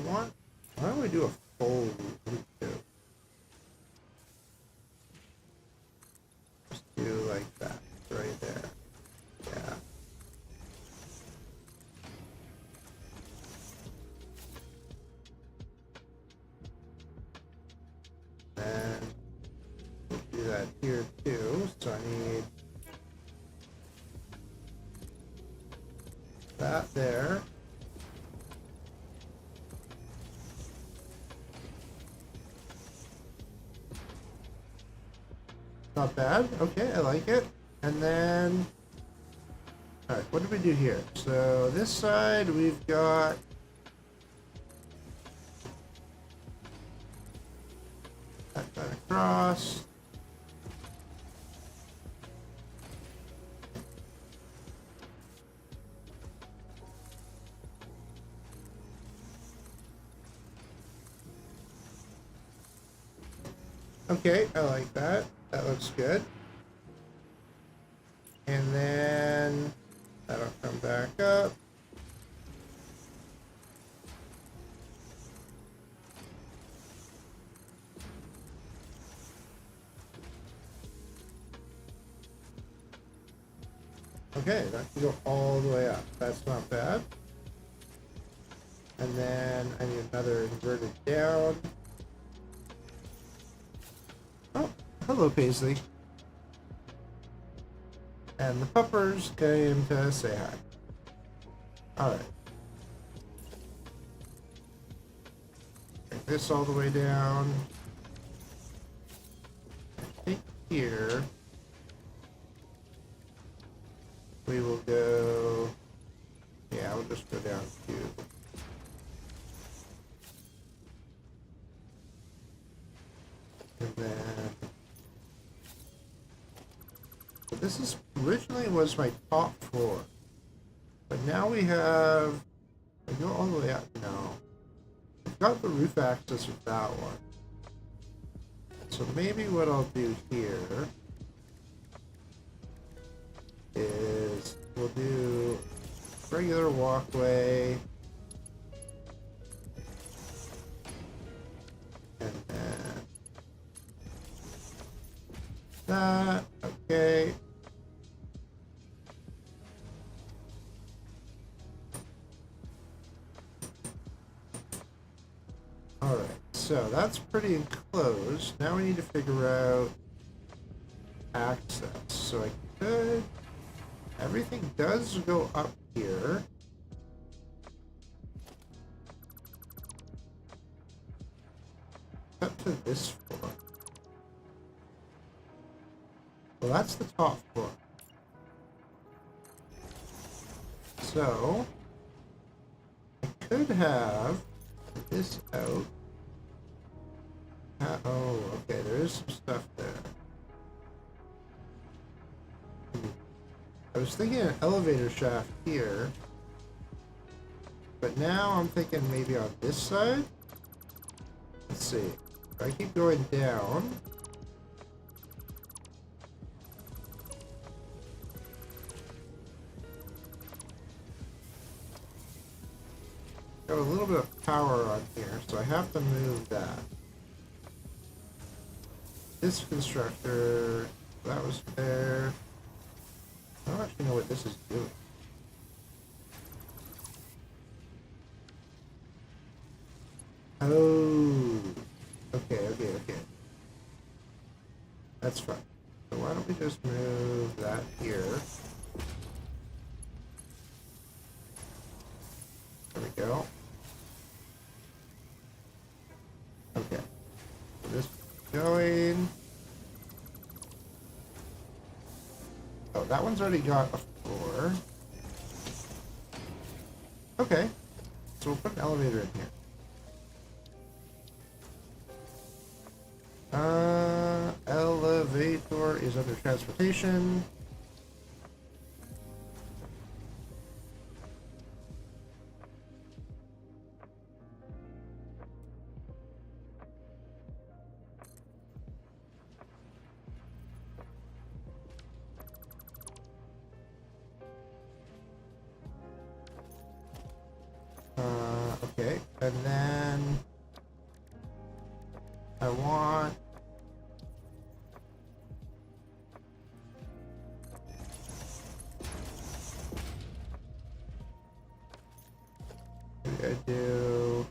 why don't we do a full loop too? Just do like that right there. Yeah. that here too. So I need that there. Not bad. Okay, I like it. And then, all right, what did we do here? So this side we've got that across. Okay, I like that. That looks good. And then that'll come back up. Okay, that can go all the way up. That's not bad. And then I need another inverted down. Oh, hello, Paisley. And the puppers came to say hi. Alright. Bring this all the way down. I think here we will go. Yeah, we'll just go down to. And then. So this is originally was my top floor. But now we have. I go all the way up. No. I've got the roof access with that one. So maybe what I'll do here is we'll do regular walkway and then that. Okay. Alright, so that's pretty enclosed. Now we need to figure out access. So I could. Everything does go up here. Up to this floor. Well, that's the top floor. So I could have this out. Oh, okay, there is some stuff there. I was thinking an elevator shaft here, but now I'm thinking maybe on this side. Let's see. If I keep going down. Got a little bit of power on here, so I have to move that. This constructor, that was there. I don't actually know what this is doing. Oh, okay. That's fine. So why don't we just move that here? There we go. Okay. So this going. Oh, that one's already got a floor. Okay. So we'll put an elevator in here. Elevator is under transportation. Okay, and then I want I do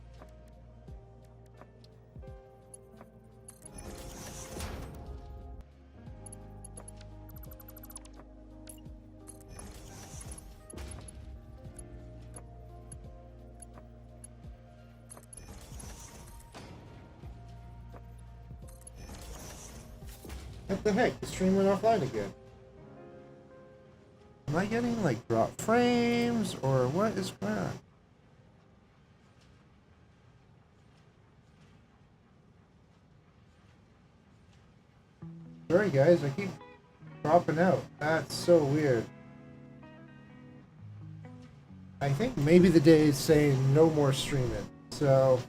What the heck? The stream went offline again. Am I getting like drop frames or what is going on? Sorry guys, I keep dropping out. That's so weird. I think maybe the day is saying no more streaming. So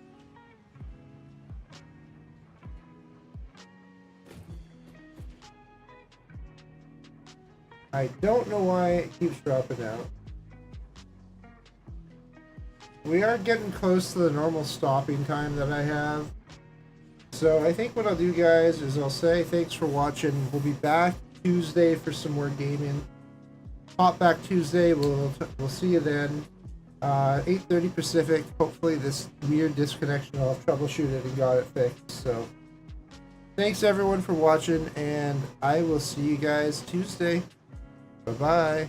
I don't know why it keeps dropping out. We are getting close to the normal stopping time that I have. So I think what I'll do, guys, is I'll say thanks for watching. We'll be back Tuesday for some more gaming. Hop back Tuesday. We'll see you then. 8:30 Pacific. Hopefully this weird disconnection, I'll troubleshoot it and got it fixed. So thanks everyone for watching, and I will see you guys Tuesday. Bye-bye.